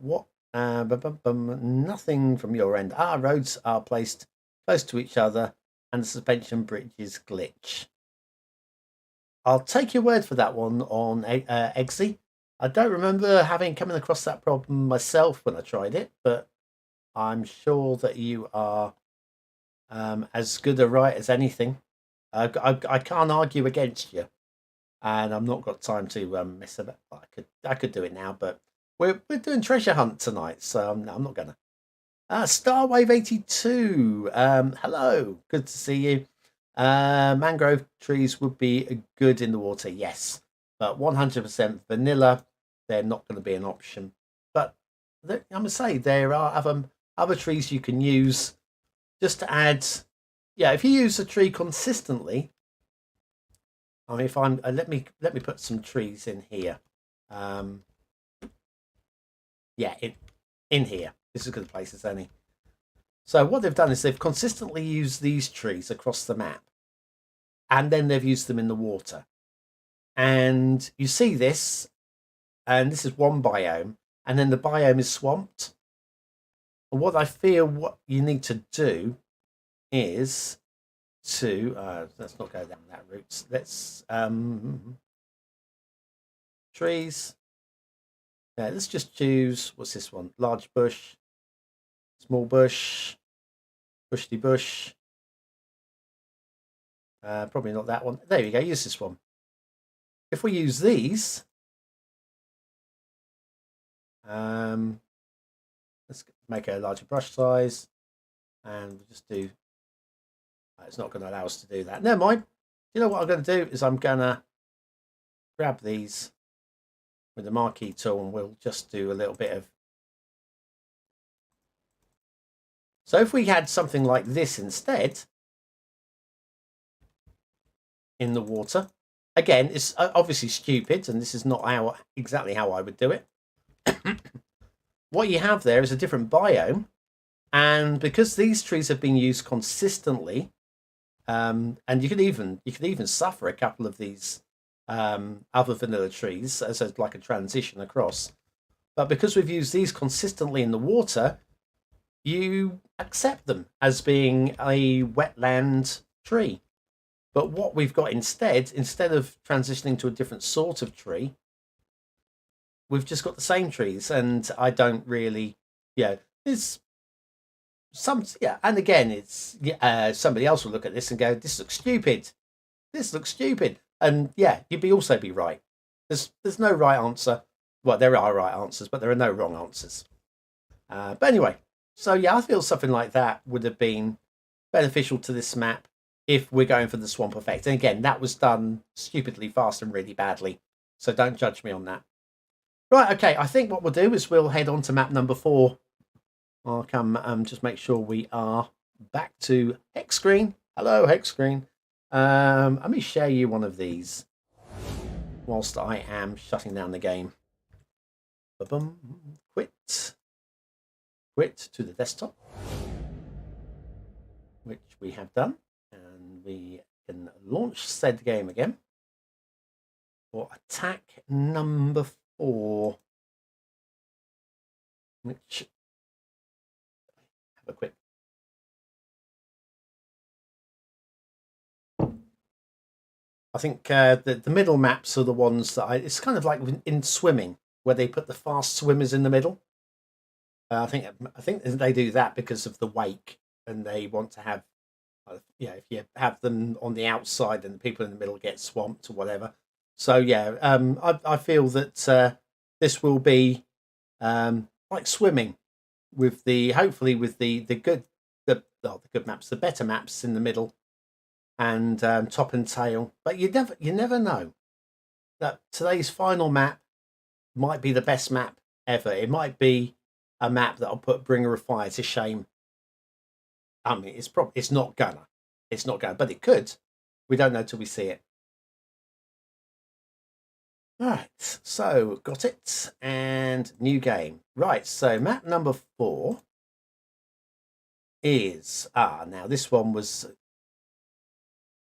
What? Nothing from your end. Our roads are placed close to each other and the suspension bridges glitch. I'll take your word for that one on Eggsy. I don't remember coming across that problem myself when I tried it, but I'm sure that you are as good a right as anything. I can't argue against you, and I've not got time to mess about. I could do it now, but we're doing treasure hunt tonight, so I'm not gonna. Starwave82, hello, good to see you. Mangrove trees would be good in the water, yes, but 100% vanilla, they're not going to be an option. But I must say, there are other trees you can use just to add. Yeah, if you use a tree consistently. I mean, if I'm let me put some trees in here. Yeah, in here. This is a good place as any. So what they've done is they've consistently used these trees across the map, and then they've used them in the water. And you see this, and this is one biome, and then the biome is swamped. And what I feel what you need to do is to let's not go down that route. Let's trees. Yeah, let's just choose, what's this one? Large bush, small bush, bushy bush. Probably not that one. There we go, use this one. If we use these, let's make a larger brush size, and we'll just do, it's not going to allow us to do that. Never mind. You know what I'm going to do is I'm going to grab these with the marquee tool, and we'll just do a little bit of. So if we had something like this instead in the water, again, it's obviously stupid, and this is not exactly how I would do it. What you have there is a different biome, and because these trees have been used consistently, and you could even suffer a couple of these other vanilla trees as like a transition across. But because we've used these consistently in the water, you accept them as being a wetland tree. But what we've got instead of transitioning to a different sort of tree, we've just got the same trees. And I don't really, there's some, and again, it's somebody else will look at this and go, this looks stupid. And you'd also be right. There's no right answer. Well, there are right answers, but there are no wrong answers. But anyway, so I feel something like that would have been beneficial to this map. if we're going for the swamp effect. And again, that was done stupidly fast and really badly. So don't judge me on that. Right, okay, I think what we'll do is we'll head on to map number 4. I'll come just make sure we are back to hex screen. Hello, hex screen. Let me share you one of these whilst I am shutting down the game. Quit to the desktop, which we have done, and we can launch said game again for attack number 4, which have a quick. I think the middle maps are the ones that it's kind of like in swimming, where they put the fast swimmers in the middle. I think they do that because of the wake, and they want to have, if you have them on the outside and the people in the middle get swamped or whatever. So I feel that this will be like swimming, with hopefully with the good maps, the better maps in the middle, and top and tail. But you never know that today's final map might be the best map ever. It might be a map that'll put Bringer of Fire to shame. I mean, it's not gonna, but it could. We don't know till we see it. Right, so got it, and new game. Right, so map number 4 is now this one was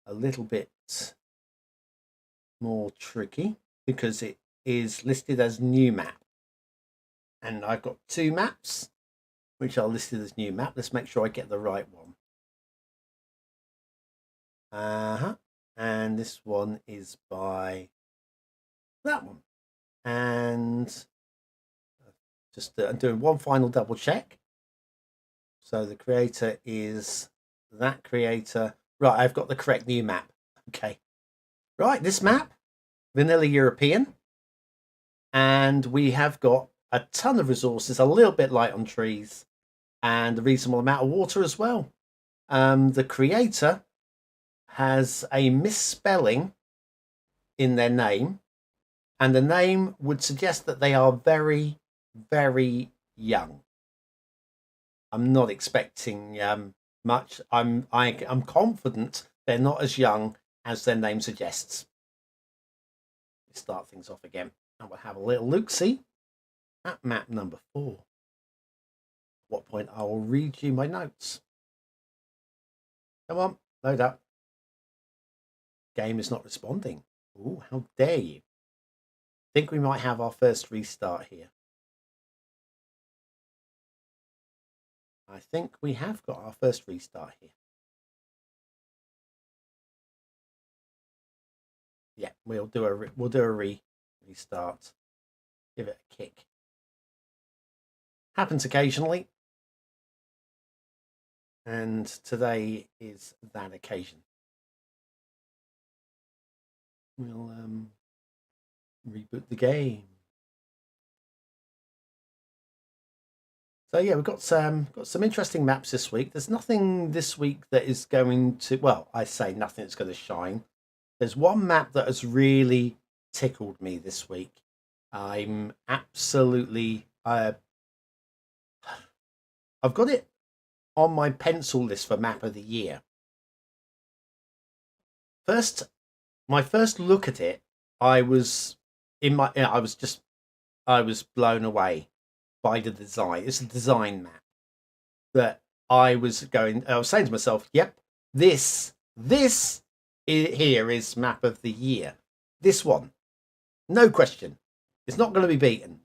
a little bit more tricky because it is listed as new map, and I've got 2 maps which are listed as new map. Let's make sure I get the right one. And this one is by that one, and just I'm doing one final double check. So the creator is that creator. Right, I've got the correct new map. Okay, right, this map, Vanilla European, and we have got a ton of resources, a little bit light on trees, and a reasonable amount of water as well. The creator has a misspelling in their name, and the name would suggest that they are very, very young. I'm not expecting much. I'm confident they're not as young as their name suggests. Let's start things off again, and we'll have a little look-see at map number 4. At what point I will read you my notes. Come on, load up. Game is not responding. Ooh, how dare you. Think we might have our first restart here. I think we have got our first restart here. Yeah, we'll do a restart. Give it a kick. Happens occasionally, and today is that occasion. We'll reboot the game. So yeah, we've got some interesting maps this week. There's nothing this week that is going to, well, I say nothing that's going to shine. There's one map that has really tickled me this week. I'm absolutely I've got it on my pencil list for map of the year. My first look at it, I was blown away by the design. It's a design map that I was saying to myself, yep, this here is map of the year. This one, no question, it's not going to be beaten.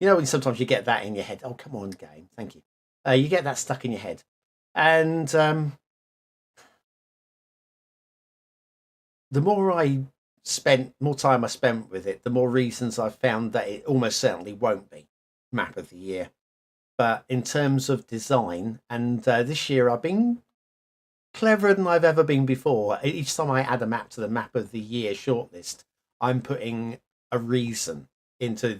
You know, when sometimes you get that in your head. Oh, come on, game, thank you. You get that stuck in your head, and the more time I spent with it, the more reasons I found that it almost certainly won't be map of the year. But in terms of design, and this year I've been cleverer than I've ever been before. Each time I add a map to the map of the year shortlist, I'm putting a reason into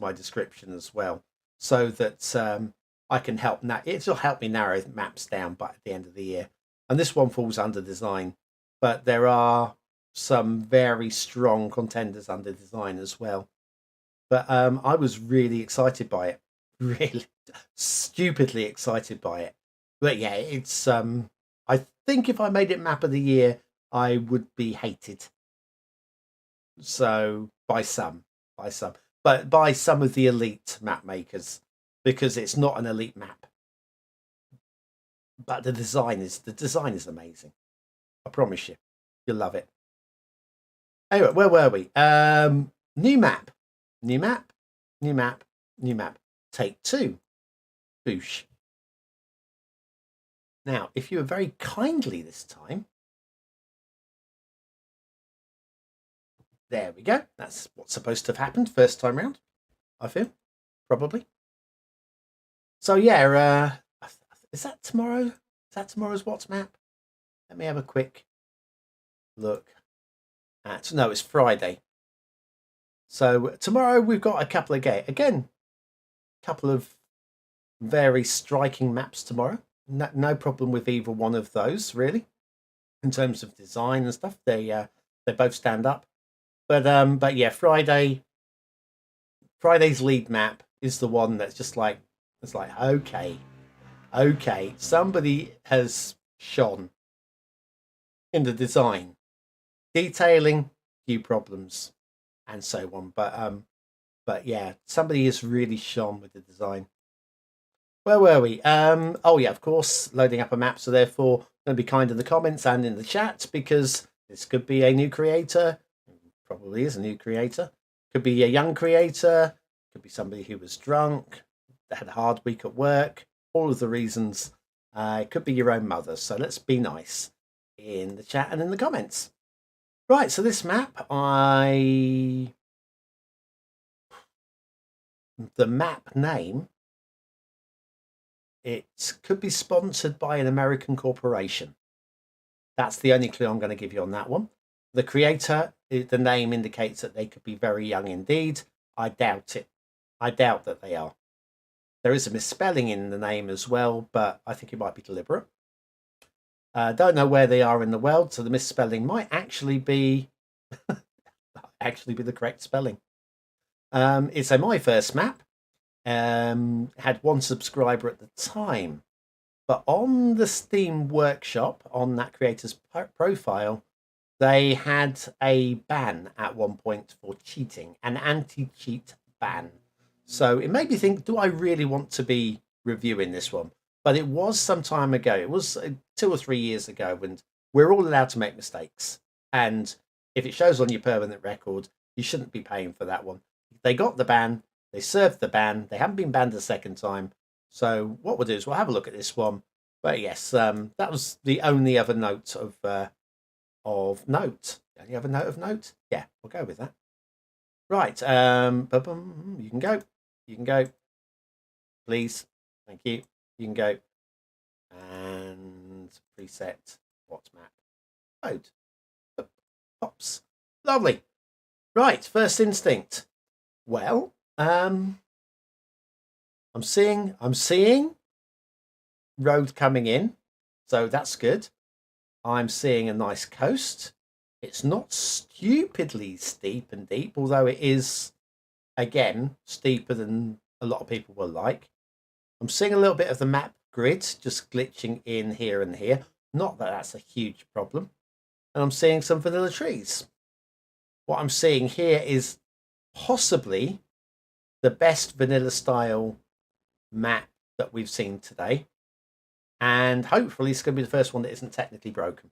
my description as well, so that I can help. It'll help me narrow maps down by at the end of the year. and this one falls under design, but there are some very strong contenders under design as well. But I was really excited by it, really stupidly excited by it. But yeah, it's I think if I made it map of the year, I would be hated. So by some, but by some of the elite map makers, because it's not an elite map. But the design is amazing. I promise you, you'll love it. Anyway, where were we? New map, new map, new map, new map. Take 2. Boosh. Now, if you were very kindly this time, there we go. That's what's supposed to have happened first time round, I feel, probably. So yeah, is that tomorrow? Is that tomorrow's What's map? Let me have a quick look at. No, it's Friday. So tomorrow we've got a couple of couple of very striking maps tomorrow. No problem with either one of those really, in terms of design and stuff. They both stand up. But yeah, Friday's lead map is the one that's just like, it's like, okay, somebody has shone in the design, detailing, few problems, and so on. But yeah, somebody has really shone with the design. Where were we? Oh yeah, of course, loading up a map. So therefore, going to be kind in the comments and in the chat, because this could be a new creator. Probably is a new creator. Could be a young creator. Could be somebody who was drunk, that had a hard week at work. All of the reasons. It could be your own mother. So let's be nice in the chat and in the comments. Right, so this map, the map name, it could be sponsored by an American corporation. That's the only clue I'm going to give you on that one. The creator, the name indicates that they could be very young indeed. I doubt it. I doubt that they are. There is a misspelling in the name as well, but I think it might be deliberate. Don't know where they are in the world, so the misspelling might actually be the correct spelling. It's my first map. Had 1 subscriber at the time, but on the Steam Workshop, on that creator's profile, they had a ban at one point for cheating, an anti-cheat ban. So it made me think, do I really want to be reviewing this one? But it was some time ago. It was 2 or 3 years ago, and we're all allowed to make mistakes. And if it shows on your permanent record, you shouldn't be paying for that one. They got the ban. They served the ban. They haven't been banned a second time. So what we'll do is we'll have a look at this one. But yes, that was the only other note of note. Any other note of note? Yeah, we'll go with that. Right. You can go. You can go. Please. Thank you. You can go. And preset What's map. Load. Pops. Lovely. Right. First instinct. Well, I'm seeing road coming in, so that's good. I'm seeing a nice coast. It's not stupidly steep and deep, although it is, again, steeper than a lot of people will like. I'm seeing a little bit of the map grid just glitching in here and here. Not that that's a huge problem. And I'm seeing some vanilla trees. What I'm seeing here is possibly the best vanilla style map that we've seen today. And hopefully it's going to be the first one that isn't technically broken.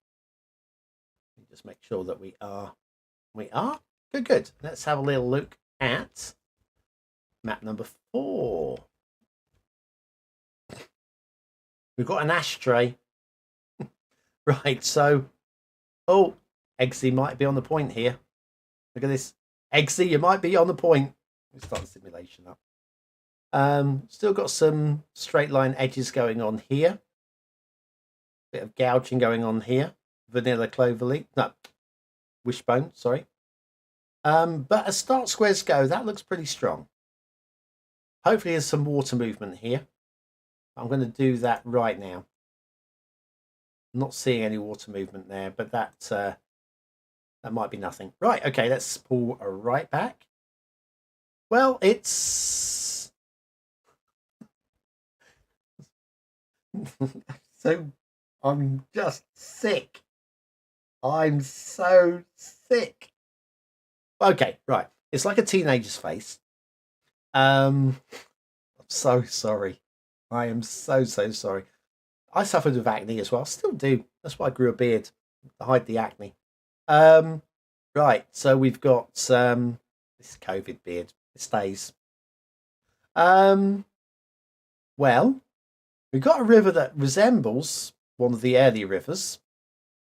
Just make sure that we are. Good. Let's have a little look at map number 4. We've got an ashtray. Right, so, oh, Eggsy might be on the point here. Look at this. Eggsy, you might be on the point. Let's start the simulation up. Still got some straight line edges going on here. Bit of gouging going on here. Vanilla cloverleaf. No, wishbone, sorry. But as start squares go, that looks pretty strong. Hopefully there's some water movement here. I'm going to do that right now. Not seeing any water movement there, but that might be nothing. Right, okay, let's pull right back. Well, it's so I'm just sick. I'm so sick. Okay, right. It's like a teenager's face. I'm so sorry. I am so sorry. I suffered with acne as well. Still do. That's why I grew a beard to hide the acne. Um, right. So we've got this COVID beard. It stays. Um, well, we've got a river that resembles one of the early rivers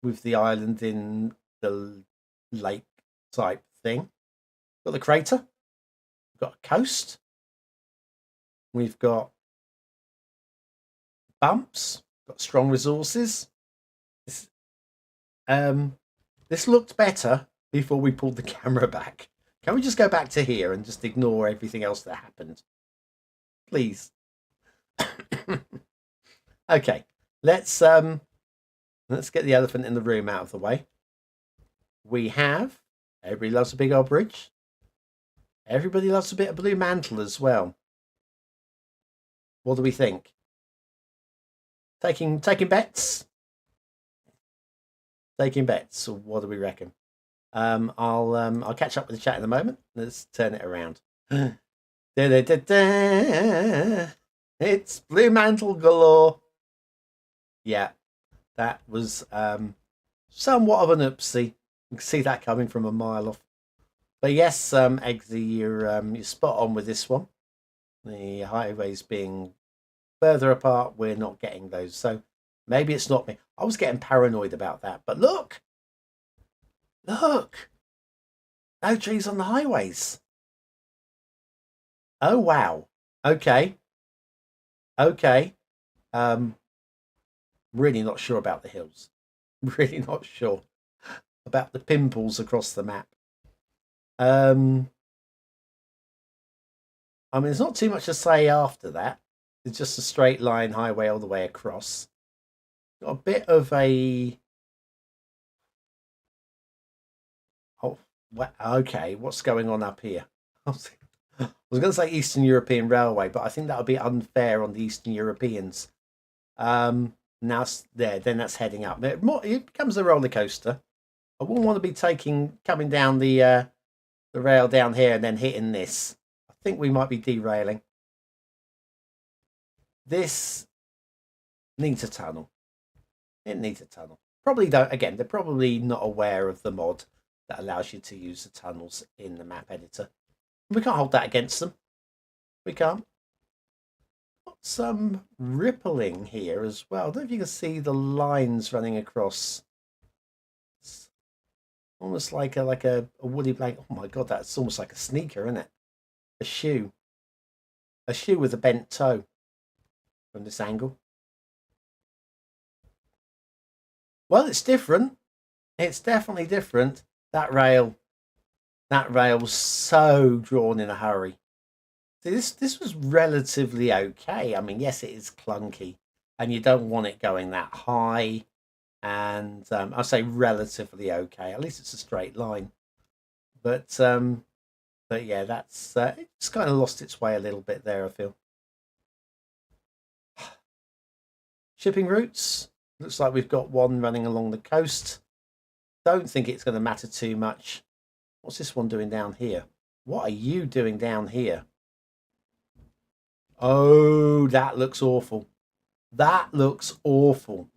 with the island in the lake type thing. Got the crater. We've got a coast. We've got bumps. Got strong resources. This, this looked better before we pulled the camera back. Can we just go back to here and just ignore everything else that happened? Please. Okay, let's get the elephant in the room out of the way. We have everybody loves a big old bridge. Everybody loves a bit of blue mantle as well. What do we think? Taking bets? Taking bets. What do we reckon? I'll catch up with the chat in a moment. Let's turn it around. It's blue mantle galore. Yeah, that was somewhat of an oopsie. You can see that coming from a mile off. But yes, Eggsy, you're spot on with this one. The highways being further apart, we're not getting those. So maybe it's not me. I was getting paranoid about that. But look, no trees on the highways. Oh wow. Okay. Really not sure about the hills. Really not sure about the pimples across the map. I mean, there's not too much to say after that. It's just a straight line highway all the way across. Got a bit of a... Oh, okay. What's going on up here? I was going to say Eastern European Railway, but I think that would be unfair on the Eastern Europeans. Now there, then that's heading up. It becomes a roller coaster. I wouldn't want to be coming down the rail down here and then hitting this. I think we might be derailing. This needs a tunnel. It needs a tunnel. Probably don't. Again, they're probably not aware of the mod that allows you to use the tunnels in the map editor. We can't hold that against them. We can't. Got some rippling here as well. I don't know if you can see the lines running across. It's almost like a woolly blanket. Oh my god, that's almost like a sneaker, isn't it? A shoe. A shoe with a bent toe from this angle. Well, it's different. It's definitely different. That rail's so drawn in a hurry. See, this was relatively okay. I mean, yes, it is clunky, and you don't want it going that high. And I say relatively okay. At least it's a straight line. But yeah, that's it's kind of lost its way a little bit there, I feel. Shipping routes. Looks like we've got one running along the coast. Don't think it's going to matter too much. What's this one doing down here? What are you doing down here? Oh, that looks awful. That looks awful.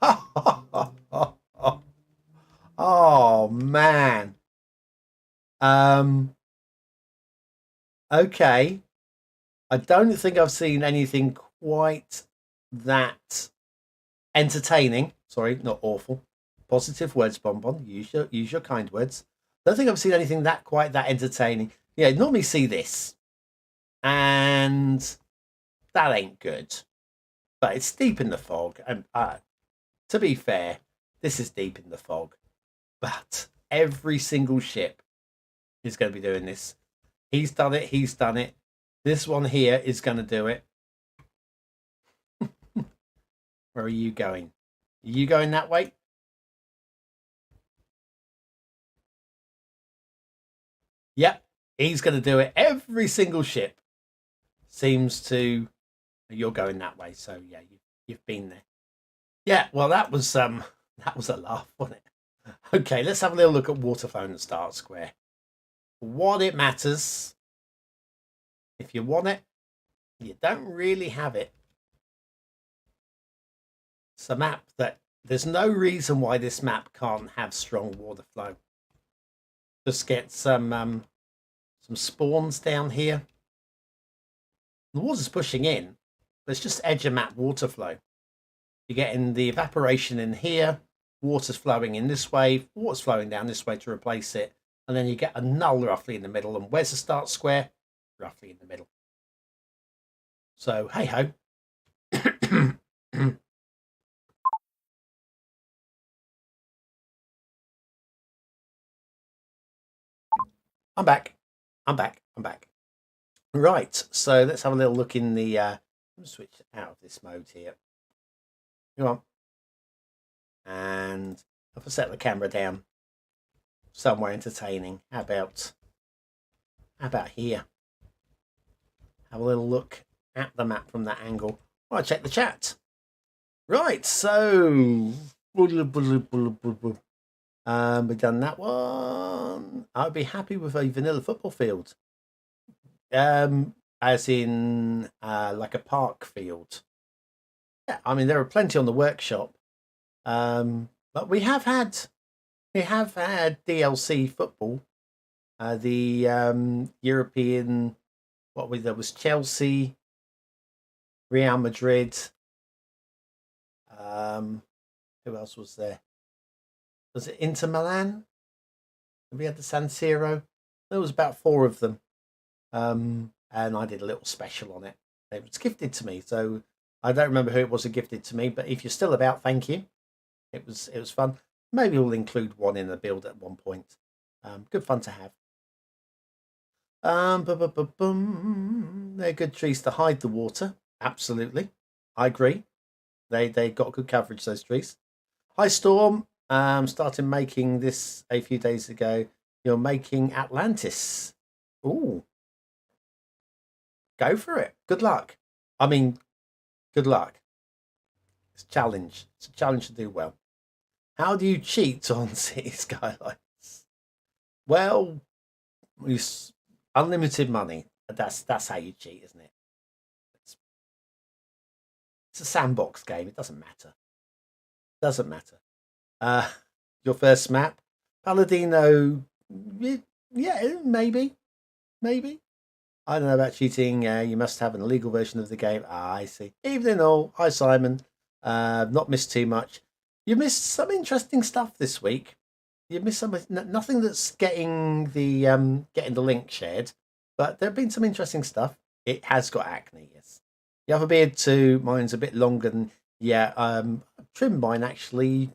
Oh, oh man. Okay. I don't think I've seen anything quite that entertaining. Sorry, not awful. Positive words, Bonbon. Use your kind words. I don't think I've seen anything quite that entertaining. Yeah, normally see this, and that ain't good. But it's deep in the fog, and to be fair, this is deep in the fog. But every single ship is going to be doing this. He's done it. He's done it. This one here is going to do it. Where are you going? Are you going that way? Yep, he's going to do it. Every single ship seems to. You're going that way, so yeah, you've been there. Yeah, well, that was a laugh, wasn't it? Okay, let's have a little look at Waterflow and Start Square. What it matters. If you want it, you don't really have it. It's a map that there's no reason why this map can't have strong water flow. Just get some spawns down here. The water's pushing in. Let's just edge a map water flow. You're getting the evaporation in here, water's flowing in this way, water's flowing down this way to replace it, and then you get a null roughly in the middle. And where's the start square? Roughly in the middle. So, hey ho. I'm back. I'm back. Right, so let's have a little look in the... I'm going to switch out of this mode here. Come on. And if I set the camera down somewhere entertaining, how about here? Have a little look at the map from that angle. Well, I check the chat. Right, so we've done that one. I'd be happy with a vanilla football field. As in like a park field. Yeah, I mean there are plenty on the workshop. But we have had DLC football. The European there was Chelsea, Real Madrid. Who else was there? Was it Inter Milan? We had the San Siro. There was about 4 of them. And I did a little special on it. It was gifted to me, so I don't remember who it was who gifted to me. But if you're still about, thank you. It was fun. Maybe we'll include one in the build at one point. Good fun to have. They're good trees to hide the water. Absolutely, I agree. They got good coverage, those trees. Hi Storm. Started making this a few days ago. You're making Atlantis. Ooh. Go for it. Good luck. I mean, good luck. It's a challenge. It's a challenge to do well. How do you cheat on Cities Skylines? Well, unlimited money. That's how you cheat, isn't it? It's a sandbox game. It doesn't matter. Doesn't matter. Your first map, Paladino. Yeah, maybe. I don't know about cheating. You must have an illegal version of the game. I see. Evening all. Hi, Simon. Not missed too much. You missed some interesting stuff this week. You missed nothing that's getting the link shared, but there have been some interesting stuff. It has got acne, yes. You have a beard too. Mine's a bit longer than I trimmed mine actually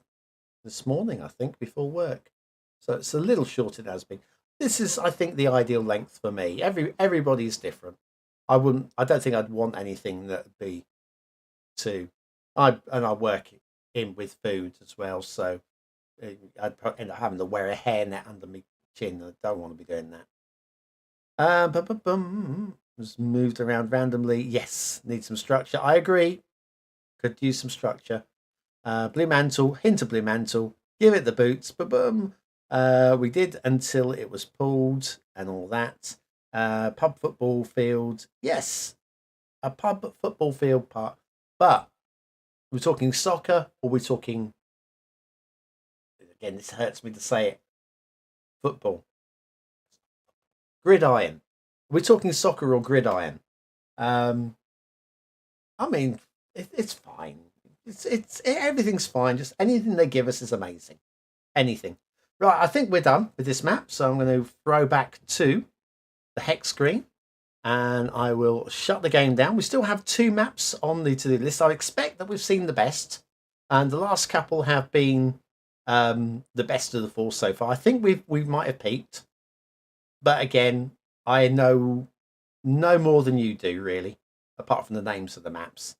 this morning, I think, before work. So it's a little shorter than it has been. This is, I think, the ideal length for me. Everybody's different. I don't think I'd want anything that would be too. I work in with food as well, so I'd end up having to wear a hairnet under my chin. I don't want to be doing that. Was moved around randomly. Yes, need some structure. I agree. Could use some structure. Blue mantle, hint of blue mantle. Give it the boots. We did until it was pulled and all that. Pub football field. Yes, a pub football field part. But we're talking soccer or we're talking, again, this hurts me to say it, football. Gridiron. We're talking soccer or gridiron. I mean, it's fine. Everything's fine. Just anything they give us is amazing. Anything. Right, I think we're done with this map, so I'm going to throw back to the hex screen, and I will shut the game down. We still have 2 maps on the to-do list. I expect that we've seen the best, and the last couple have been the best of the 4 so far. I think we might have peaked, but again, I know no more than you do, really, apart from the names of the maps.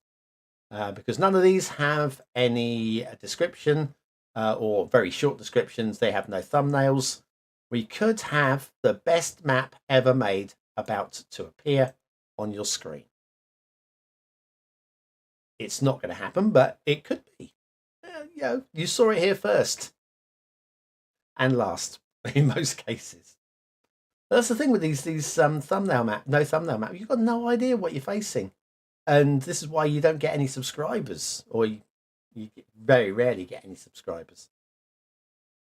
because none of these have any description or very short descriptions. They have no thumbnails. We could have the best map ever made about to appear on your screen. It's not going to happen, but it could be. You saw it here first and last in most cases. That's the thing with these thumbnail map, no thumbnail map. You've got no idea what you're facing, and this is why you don't get any subscribers, or you very rarely get any subscribers.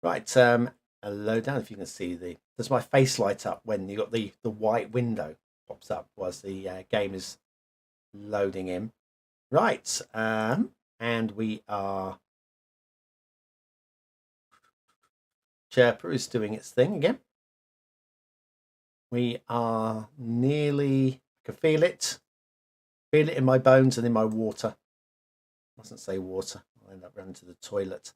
Right, low down if you can see does my face light up when you got the white window pops up whilst the game is loading in. Right, and we are. Chirper is doing its thing again. We are nearly. I can feel it in my bones and in my water. Mustn't say water. I'll end up running to the toilet.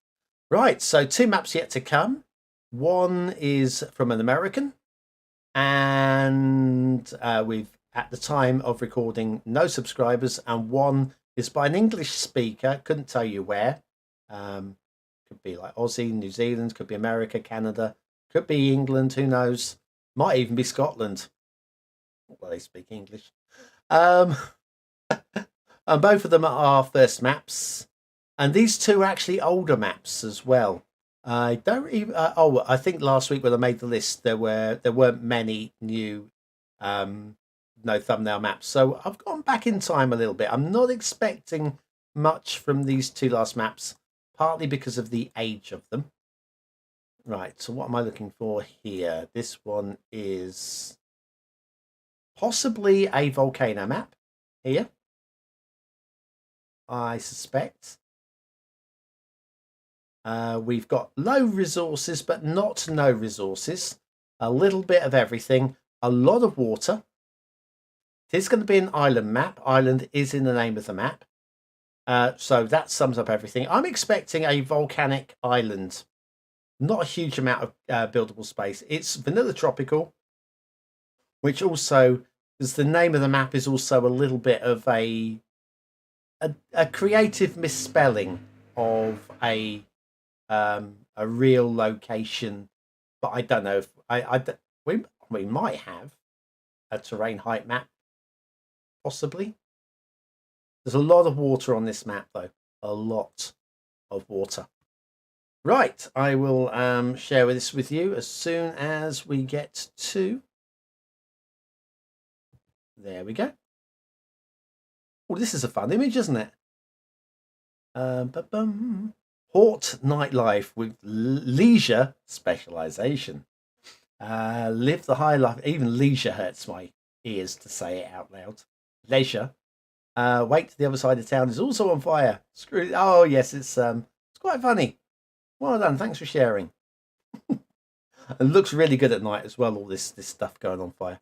Right, so 2 maps yet to come. One is from an American, and we've at the time of recording no subscribers, and one is by an English speaker. Couldn't tell you where. Could be like Aussie, New Zealand, could be America, Canada, could be England, who knows? Might even be Scotland. Well, they speak English. And both of them are our first maps, and these 2 are actually older maps as well. I don't even. I think last week when I made the list, there weren't many new no thumbnail maps. So I've gone back in time a little bit. I'm not expecting much from these 2 last maps, partly because of the age of them. Right, so what am I looking for here? This one is possibly a volcano map here, I suspect. We've got low resources, but not no resources. A little bit of everything. A lot of water. It is going to be an island map. Island is in the name of the map. So that sums up everything. I'm expecting a volcanic island. Not a huge amount of buildable space. It's vanilla tropical, which also, because the name of the map is also a little bit of a creative misspelling of a real location. But I don't know if we might have a terrain height map, possibly. There's a lot of water on this map, though. A lot of water. Right, I will share this with you as soon as we get to. There we go. Oh, this is a fun image, isn't it? Hort nightlife with leisure specialization. Live the high life. Even leisure hurts my ears to say it out loud. Leisure. Wait to the other side of town is also on fire. Screw it. Oh yes, it's quite funny. Well done. Thanks for sharing. It looks really good at night as well. All this stuff going on fire.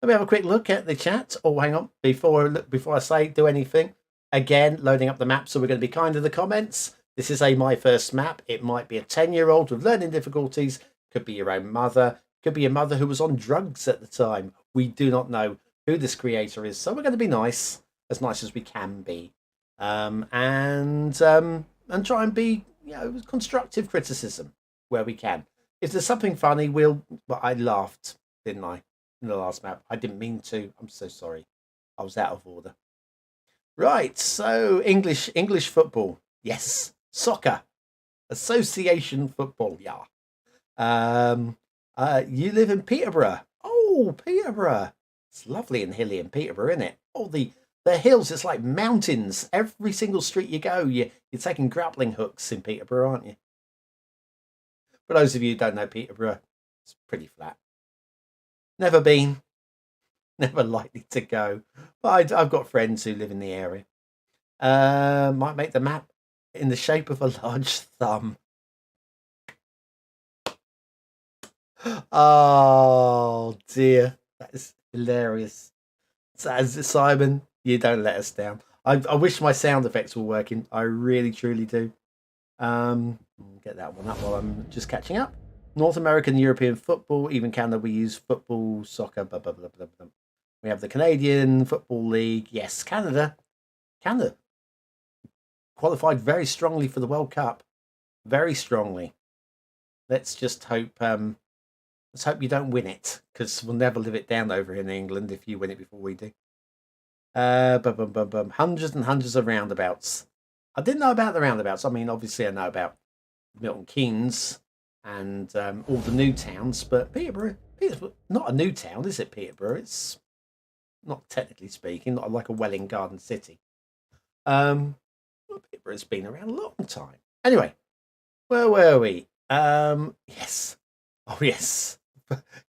Let me have a quick look at the chat. Oh, hang on. Before I say do anything, again loading up the map. So we're going to be kind to the comments. This is my first map. It might be a 10-year-old with learning difficulties. Could be your own mother. Could be a mother who was on drugs at the time. We do not know who this creator is. So we're going to be nice as we can be, and try and be constructive criticism where we can. If there's something funny, well, I laughed, didn't I, in the last map? I didn't mean to. I'm so sorry. I was out of order. Right. So English football. Yes. Soccer. Association football. Yeah. You live in Peterborough. Oh, Peterborough. It's lovely and hilly in Peterborough, isn't it? Oh, the hills, it's like mountains. Every single street you go, you're taking grappling hooks in Peterborough, aren't you? For those of you who don't know Peterborough, it's pretty flat. Never been, never likely to go. But I've got friends who live in the area. Might make the map in the shape of a large thumb. Oh dear, that is hilarious. Simon, you don't let us down. I wish my sound effects were working. I really, truly do. Get that one up while I'm just catching up. North American, European football, even Canada, we use football, soccer, blah, blah, blah, blah, blah. We have the Canadian Football League. Yes, Canada. qualified very strongly for the World Cup. Very strongly. Let's just hope. Let's hope you don't win it, because we'll never live it down over in England if you win it before we do. Hundreds and hundreds of roundabouts. I didn't know about the roundabouts. I mean, obviously, I know about Milton Keynes and all the new towns, but Peterborough's not a new town, is it? Peterborough. It's not technically speaking, not like a Welling Garden City. Peterborough's been around a long time. Anyway, where were we? Yes. Oh, yes.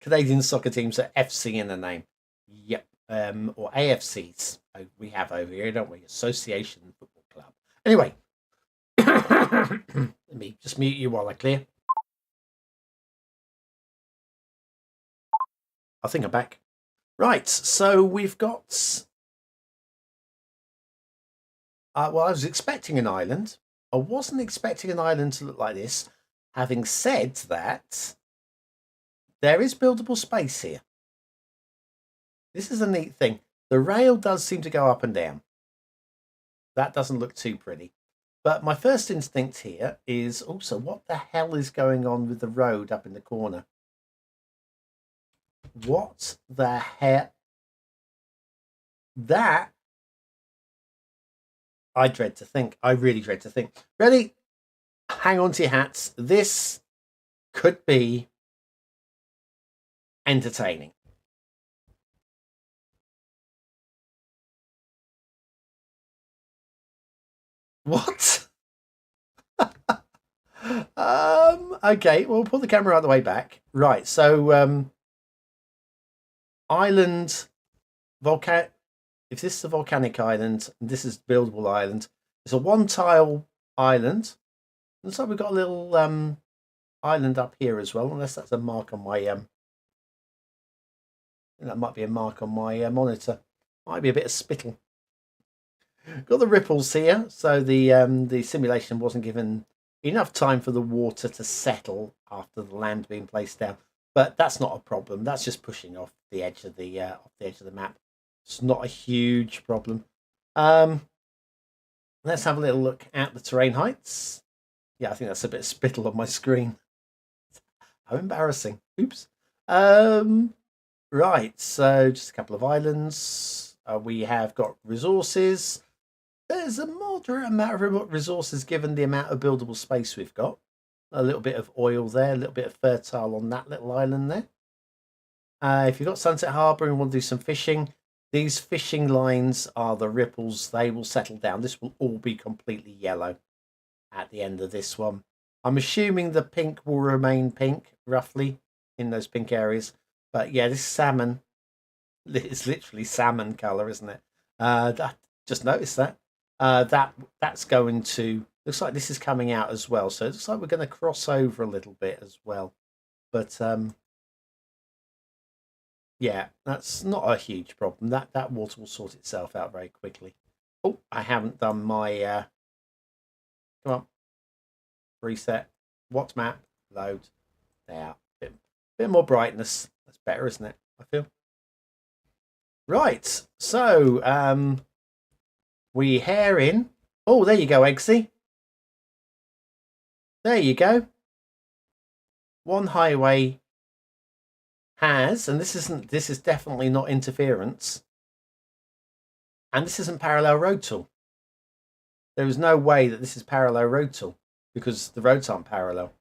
Canadian soccer teams are FC in the name. Yep. Or AFCs we have over here, don't we? Association Football Club. Anyway, let me just mute you while I clear. I think I'm back. Right, so we've got... well, I was expecting an island. I wasn't expecting an island to look like this. Having said that, there is buildable space here. This is a neat thing. The rail does seem to go up and down. That doesn't look too pretty. But my first instinct here is also, what the hell is going on with the road up in the corner? What the hell? That, I dread to think. I really dread to think. Ready? Hang on to your hats. This could be entertaining. What? Okay, we'll pull the camera out of the way back. Right, so island volcanic. If this is a volcanic island, and this is buildable island, it's a one-tile island. Looks like we've got a little island up here as well, unless that's a mark on my that might be a mark on my monitor. Might be a bit of spittle. Got the ripples here, so the simulation wasn't given enough time for the water to settle after the land being placed down. But that's not a problem. That's just pushing off the edge of the map. It's not a huge problem. Let's have a little look at the terrain heights. Yeah, I think that's a bit of spittle on my screen. How embarrassing. Oops. Right, so just a couple of islands. We have got resources. There's a moderate amount of resources given the amount of buildable space we've got. A little bit of oil there, a little bit of fertile on that little island there. If you've got Sunset Harbour and want to do some fishing, these fishing lines are the ripples. They will settle down. This will all be completely yellow at the end of this one. I'm assuming the pink will remain pink, roughly, in those pink areas. But yeah, this salmon, it's literally salmon colour, isn't it? Just noticed that. That's going to... Looks like this is coming out as well. So it looks like we're going to cross over a little bit as well. But yeah, that's not a huge problem. That water will sort itself out very quickly. Oh, I haven't done my... come on. Reset. What map? Load. There. Bit more brightness. That's better, isn't it? I feel. Right. So, we hair in. Oh, there you go, Eggsy. There you go. One highway has, and this is definitely not interference. And this isn't parallel road tool. There is no way that this is parallel road tool because the roads aren't parallel.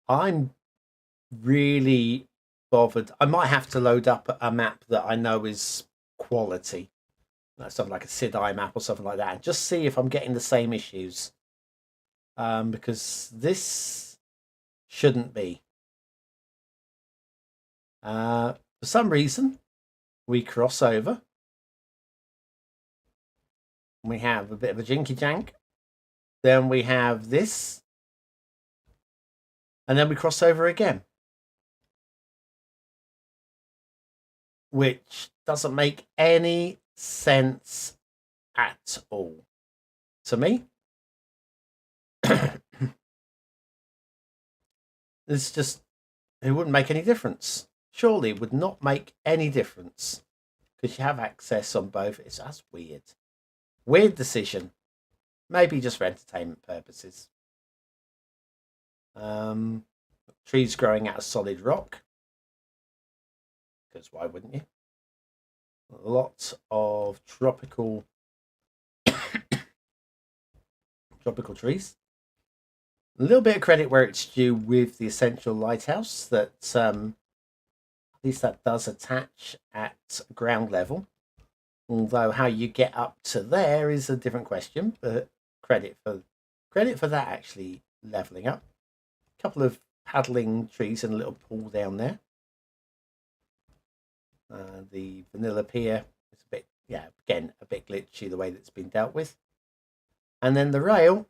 I'm really bothered. I might have to load up a map that I know is quality. Something like a SID map or something like that. And just see if I'm getting the same issues. Because this shouldn't be. For some reason, we cross over. We have a bit of a jinky jank. Then we have this. And then we cross over again. Which doesn't make any sense at all to me. It's just, it wouldn't make any difference. Surely it would not make any difference because you have access on both. That's weird. Weird decision. Maybe just for entertainment purposes. Trees growing out of solid rock. Because why wouldn't you? Lots of tropical trees. A little bit of credit where it's due with the essential lighthouse that at least that does attach at ground level. Although how you get up to there is a different question, but credit for that actually leveling up. A couple of paddling trees and a little pool down there. The vanilla pier is a bit, again, a bit glitchy the way that's been dealt with. And then the rail,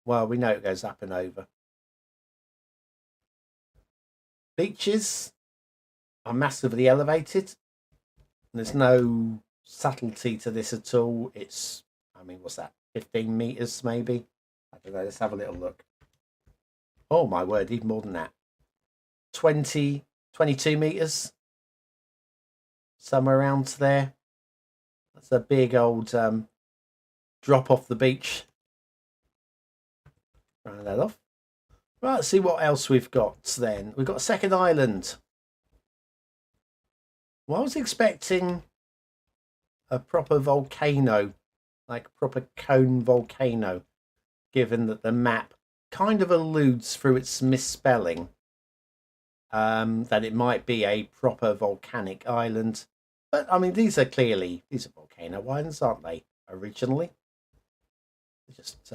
well, we know it goes up and over. Beaches are massively elevated. There's no subtlety to this at all. It's, I mean, what's that, 15 meters maybe? I don't know, let's have a little look. Oh my word, even more than that. 22 meters. Somewhere around there. That's a big old drop off the beach. Round that off. Right, let's see what else we've got then. We've got a second island. Well, I was expecting a proper volcano, like a proper cone volcano, given that the map kind of alludes through its misspelling that it might be a proper volcanic island. But I mean, these are volcano islands, aren't they? Originally, they're just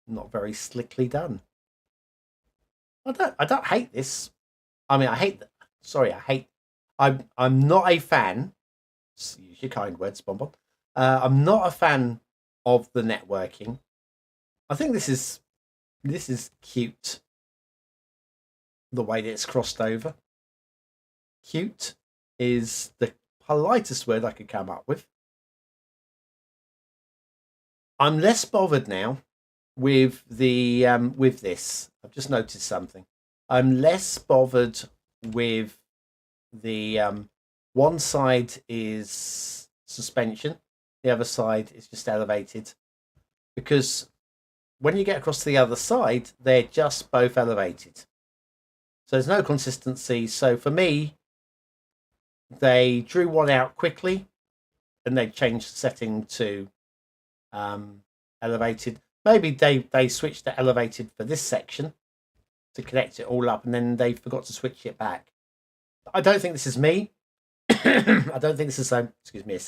not very slickly done. I don't hate this. I mean, I'm not a fan. Use your kind words, BonBon. I'm not a fan of the networking. I think this is cute. The way that it's crossed over. Cute is the politest word I could come up with. I'm less bothered now with the with this. I've just noticed something. I'm less bothered with the one side is suspension, the other side is just elevated, because when you get across to the other side, they're just both elevated. So there's no consistency. So for me, they drew one out quickly and they changed the setting to elevated. Maybe they switched to elevated for this section to connect it all up, and then they forgot to switch it back. I don't think this is me. I don't think this is excuse me.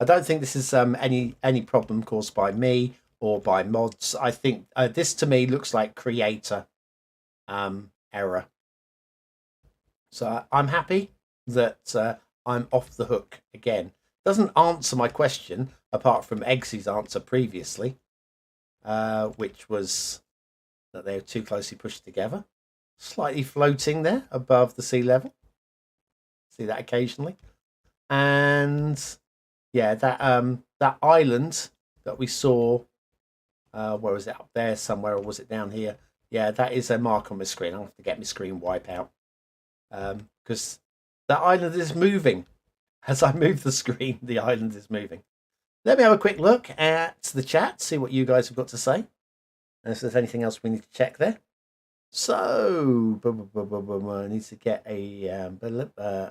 I don't think this is any problem caused by me or by mods. I think this to me looks like creator error. So I'm happy that I'm off the hook again. Doesn't answer my question apart from Eggsy's answer previously, which was that they're too closely pushed together. Slightly floating there above the sea level. See that occasionally. And yeah, that island that we saw, where was it, up there somewhere, or was it down here? Yeah, that is a mark on my screen. I'll have to get my screen wipe out, because that island is moving. As I move the screen, the island is moving. Let me have a quick look at the chat, see what you guys have got to say, and if there's anything else we need to check there. So, I need to get a,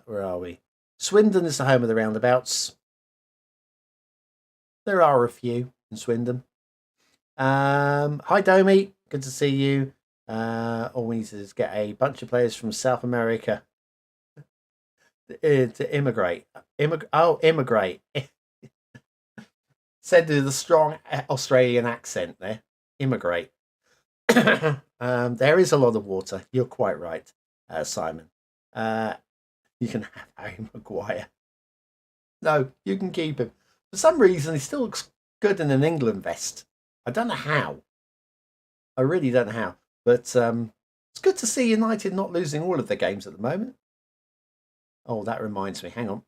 where are we? Swindon is the home of the roundabouts. There are a few in Swindon. Hi, Domi. Good to see you. All we need to do is get a bunch of players from South America to immigrate. Immigrate. Said with a strong Australian accent there. Immigrate. There is a lot of water. You're quite right, Simon. You can have Harry Maguire. No, you can keep him. For some reason, he still looks good in an England vest. I don't know how. I really don't know how. But it's good to see United not losing all of their games at the moment. Oh, that reminds me. Hang on.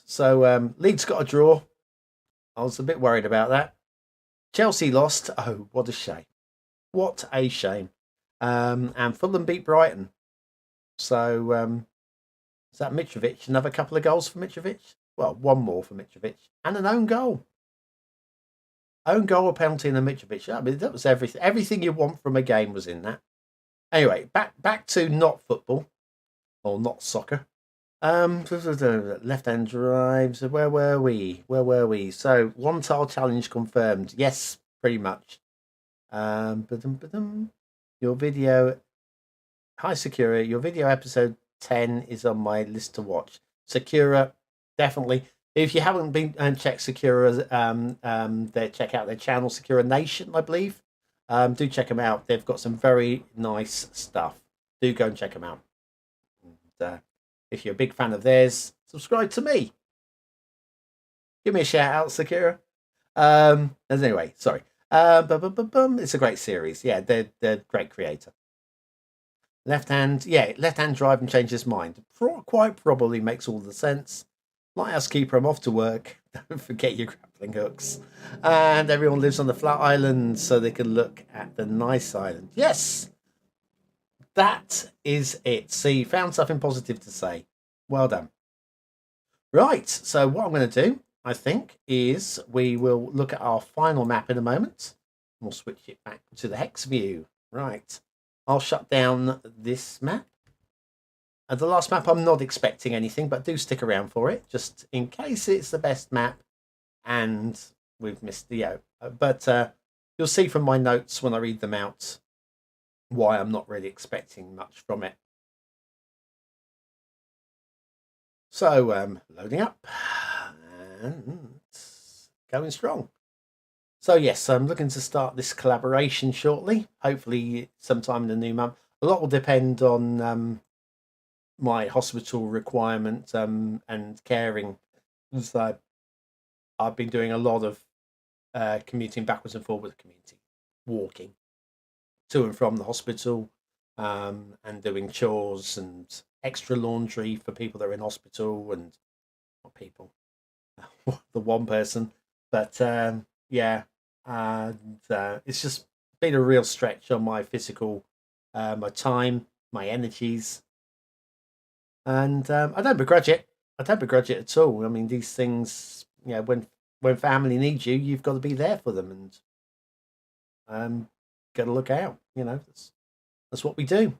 So Leeds got a draw. I was a bit worried about that. Chelsea lost. Oh, what a shame. What a shame. And Fulham beat Brighton. So is that Mitrovic? Another couple of goals for Mitrovic? Well, one more for Mitrovic. And an own goal. Own goal, a penalty, and a Mitrovic. I mean, that was everything. Everything you want from a game was in that. Anyway, back to not football or not soccer. Left-hand drives. Where were we? So one tile challenge confirmed. Yes, pretty much. Your video. Hi, Sakura. Your video episode 10 is on my list to watch. Sakura, definitely. If you haven't been and check Sakura, check out their channel, Sakura Nation, I believe. Do check them out. They've got some very nice stuff. Do go and check them out. And, if you're a big fan of theirs, subscribe to me. Give me a shout out, Sakura. Anyway, sorry. It's a great series. Yeah, they're great creator. Left hand drive and change his mind. Quite probably makes all the sense. Lighthouse keeper, I'm off to work. Don't forget your grappling hooks. And everyone lives on the flat island so they can look at the nice island. Yes, that is it. See, found something positive to say. Well done. Right, so what I'm going to do, I think, is we will look at our final map in a moment. We'll switch it back to the hex view. Right, I'll shut down this map. The last map, I'm not expecting anything, but do stick around for it, just in case it's the best map and we've missed the But you'll see from my notes when I read them out why I'm not really expecting much from it. So, loading up and going strong. So, yes, I'm looking to start this collaboration shortly, hopefully sometime in the new month. A lot will depend on my hospital requirement and caring. So I've been doing a lot of commuting backwards and forwards, walking to and from the hospital, and doing chores and extra laundry for people that are in hospital and not people, the one person. But yeah, and it's just been a real stretch on my physical, my time, my energies. And I don't begrudge it. I don't begrudge it at all. I mean, these things, when family needs you, you've got to be there for them, and got to look out. That's what we do.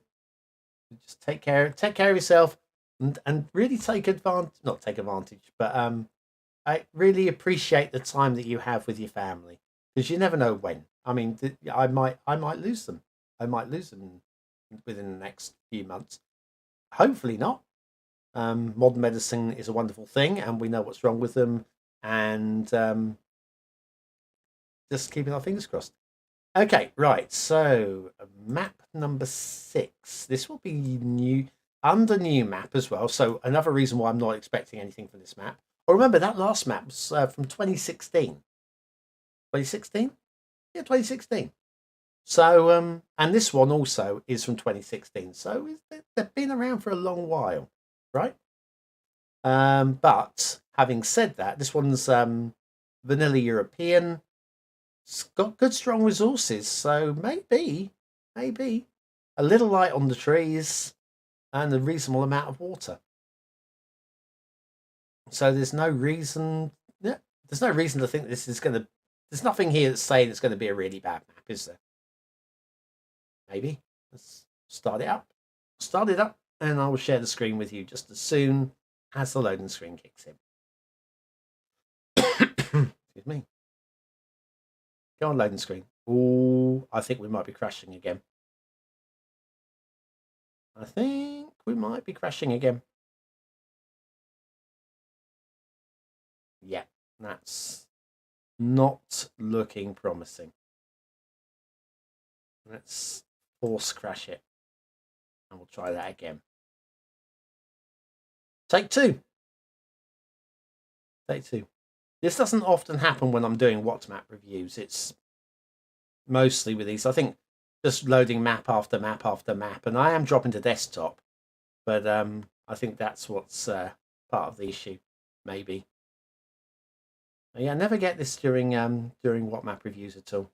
Just take care of yourself, and really not take advantage, but I really appreciate the time that you have with your family, because you never know when. I mean, I might lose them. I might lose them within the next few months. Hopefully not. Modern medicine is a wonderful thing, and we know what's wrong with them, and just keeping our fingers crossed. Okay, right. So map number 6. This will be new under new map as well. So another reason why I'm not expecting anything from this map. Oh, remember that last map was from 2016. 2016? Yeah, 2016. So and this one also is from 2016. So they've been around for a long while, right? But having said that, this one's vanilla European. It's got good strong resources, so maybe a little light on the trees and a reasonable amount of water. So there's no reason to think this is going to. There's nothing here that's saying it's going to be a really bad map, is there? Maybe. Let's start it up. And I will share the screen with you just as soon as the loading screen kicks in. Excuse me. Go on, loading screen. Oh, I think we might be crashing again. Yeah, that's not looking promising. Let's force crash it. And we'll try that again. Take two. This doesn't often happen when I'm doing WhatsApp reviews. It's mostly with these. I think just loading map after map after map, and I am dropping to desktop, but I think that's what's part of the issue, maybe. Yeah, I never get this during WhatsApp reviews at all.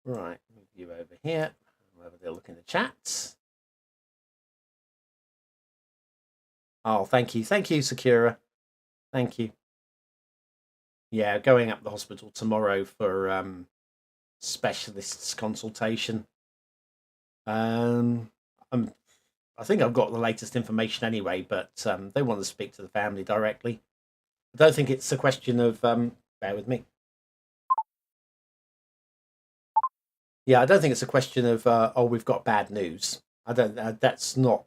Right, move you over here. have a little look in the chat. Oh, thank you, Sakura. Thank you. Yeah, going up the hospital tomorrow for specialists consultation. I think I've got the latest information anyway, but they want to speak to the family directly. I don't think it's a question of bear with me. Yeah, I don't think it's a question of oh, we've got bad news. I don't. That's not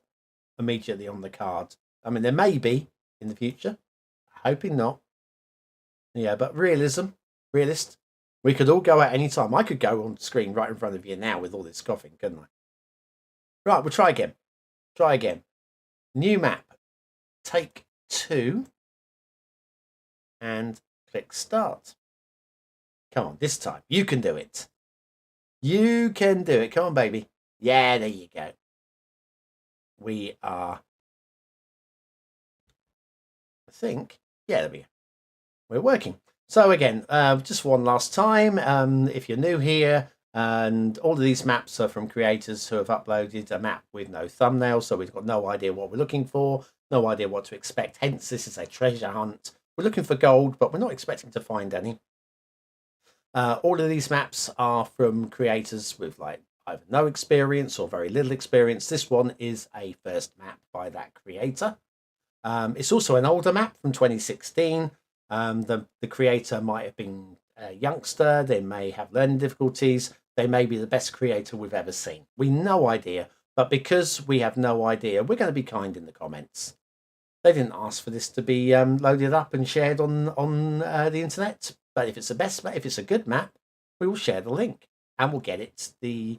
immediately on the card. I mean, there may be in the future. Hoping not. Yeah, but realist. We could all go at any time. I could go on screen right in front of you now with all this coughing, couldn't I? Right, we'll try again. New map. Take 2. And click start. Come on, this time. You can do it. Come on, baby. Yeah, there you go. We are... I think... Yeah, there we go. We're working. So again, just one last time, if you're new here, and all of these maps are from creators who have uploaded a map with no thumbnail, so we've got no idea what we're looking for, no idea what to expect. Hence, this is a treasure hunt. We're looking for gold, but we're not expecting to find any. All of these maps are from creators with like either no experience or very little experience. This one is a first map by that creator. It's also an older map from 2016. The creator might have been a youngster. They may have learning difficulties. They may be the best creator we've ever seen. We no idea, but because we have no idea, we're going to be kind in the comments. They didn't ask for this to be loaded up and shared on the internet. But if it's the best, if it's a good map, we will share the link and we'll get it the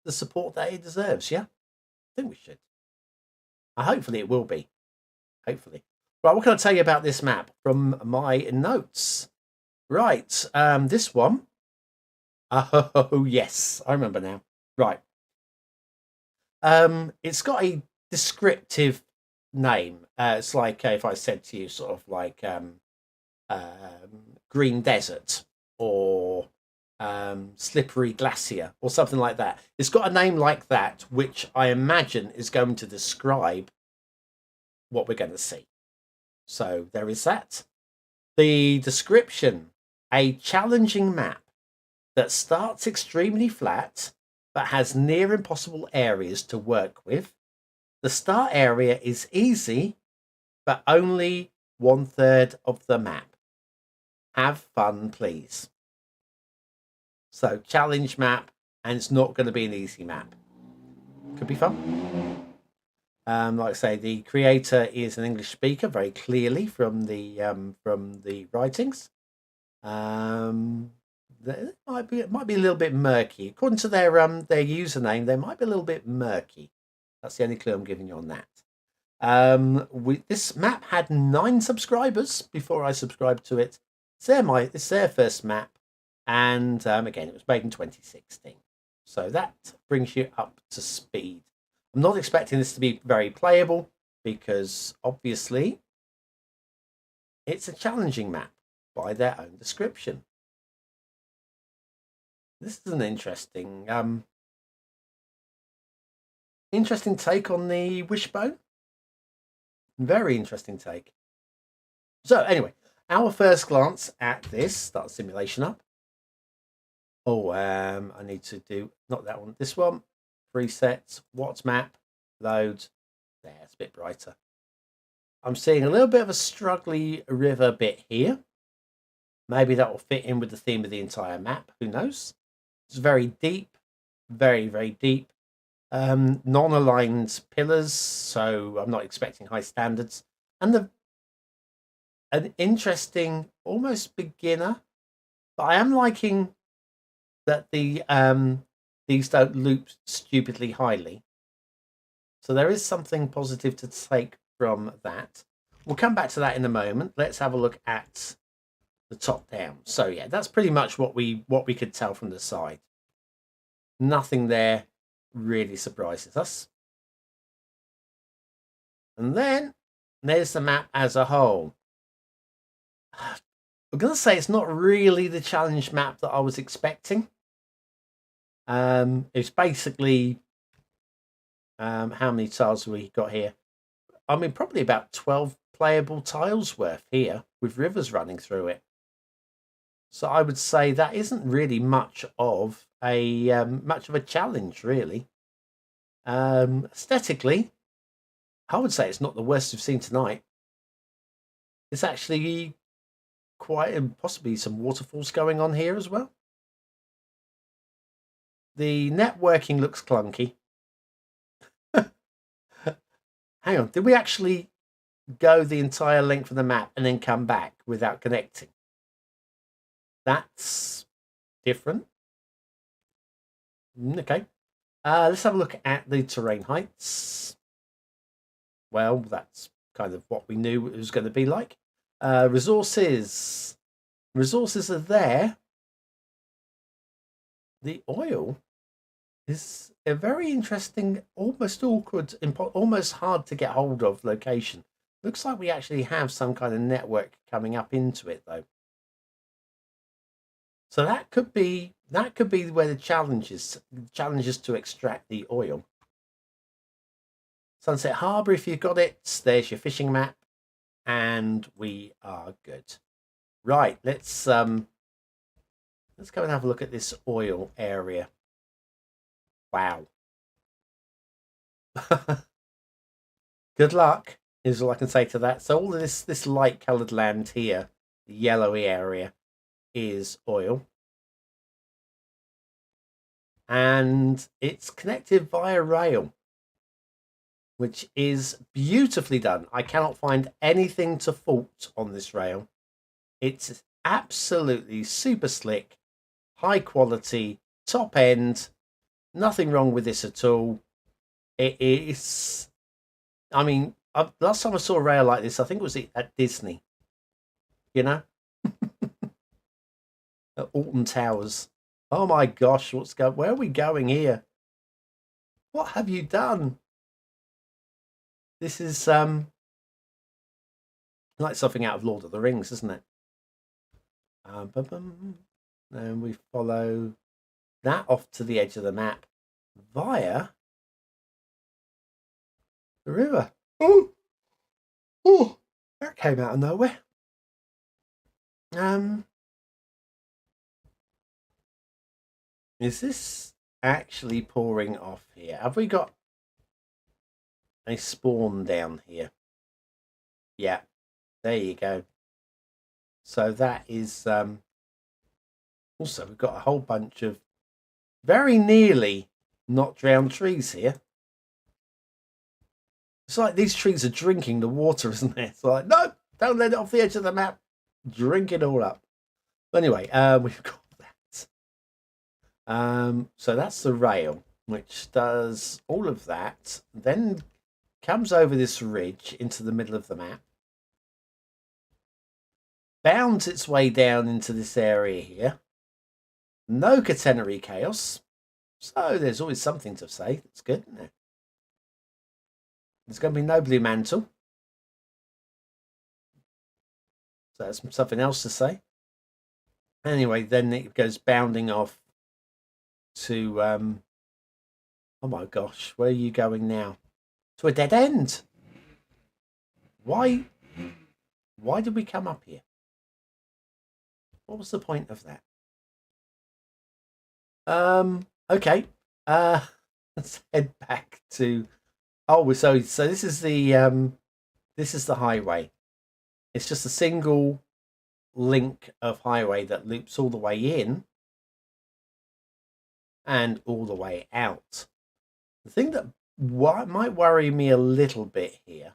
support that it deserves. Yeah, I think we should. Hopefully, it will be. Hopefully. Right, what can I tell you about this map from my notes? Right, this one. Oh yes, I remember now. Right. It's got a descriptive name. It's like if I said to you, sort of like green desert or slippery glacier or something like that. It's got a name like that, which I imagine is going to describe what we're going to see. So there is that. The description: a challenging map that starts extremely flat but has near impossible areas to work with. The start area is easy, but only 1/3 of the map. Have fun, please. So, challenge map, and it's not going to be an easy map. Could be fun. Like I say, the creator is an English speaker, very clearly from the writings. It might be a little bit murky according to their username. They might be a little bit murky. That's the only clue I'm giving you on that. This map had 9 subscribers before I subscribed to it. It's their first map, and again, it was made in 2016. So that brings you up to speed. I'm not expecting this to be very playable because obviously it's a challenging map by their own description. This is an interesting take on the wishbone. Very interesting take. So anyway, our first glance at this. Start the simulation up. Oh, I need to do not that one. This one. Presets. What's map? Load. There, it's a bit brighter. I'm seeing a little bit of a struggly river bit here. Maybe that will fit in with the theme of the entire map. Who knows? It's very deep, very, very deep. Non-aligned pillars, so I'm not expecting high standards. And an interesting, almost beginner, but I am liking that these don't loop stupidly highly. So there is something positive to take from that. We'll come back to that in a moment. Let's have a look at the top down. So yeah, that's pretty much what we could tell from the side. Nothing there really surprises us. And then there's the map as a whole. I'm going to say it's not really the challenge map that I was expecting. It's basically how many tiles we got here? I mean, probably about 12 playable tiles worth here with rivers running through it. So I would say that isn't really much of a challenge, really. Aesthetically, I would say it's not the worst we've seen tonight. It's actually quite possibly some waterfalls going on here as well. The networking looks clunky. Hang on, did we actually go the entire length of the map and then come back without connecting? That's different. Okay. Let's have a look at the terrain heights. Well, that's kind of what we knew it was going to be like. Resources. Resources are there. The oil is a very interesting, almost awkward, almost hard to get hold of location. Looks like we actually have some kind of network coming up into it, though. So that could be where the challenge is to extract the oil. Sunset Harbour, if you've got it, there's your fishing map, and we are good. Right, let's go and have a look at this oil area. Wow. Good luck is all I can say to that. So all of this light coloured land here, the yellowy area, is oil. And it's connected via rail, which is beautifully done. I cannot find anything to fault on this rail. It's absolutely super slick, high quality, top end. Nothing wrong with this at all. It is. I mean, last time I saw a rail like this, I think it was at Disney. You know, at Alton Towers. Oh my gosh, where are we going here? What have you done? This is like something out of Lord of the Rings, isn't it? And we follow that off to the edge of the map via the river. Oh, that came out of nowhere. Is this actually pouring off here? Have we got a spawn down here? Yeah, there you go. So that is also we've got a whole bunch of very nearly not drowned trees here. It's like these trees are drinking the water, isn't it? It's like, no, don't let it off the edge of the map. Drink it all up. But anyway, we've got that. So that's the rail, which does all of that. Then comes over this ridge into the middle of the map. Bounds its way down into this area here. No catenary chaos. So there's always something to say. That's good, isn't it? There's going to be no blue mantle. So that's something else to say. Anyway, then it goes bounding off to oh my gosh, where are you going now? To a dead end. Why did we come up here? What was the point of that? Okay. Let's head back to so this is the highway. It's just a single link of highway that loops all the way in and all the way out. The thing that might worry me a little bit here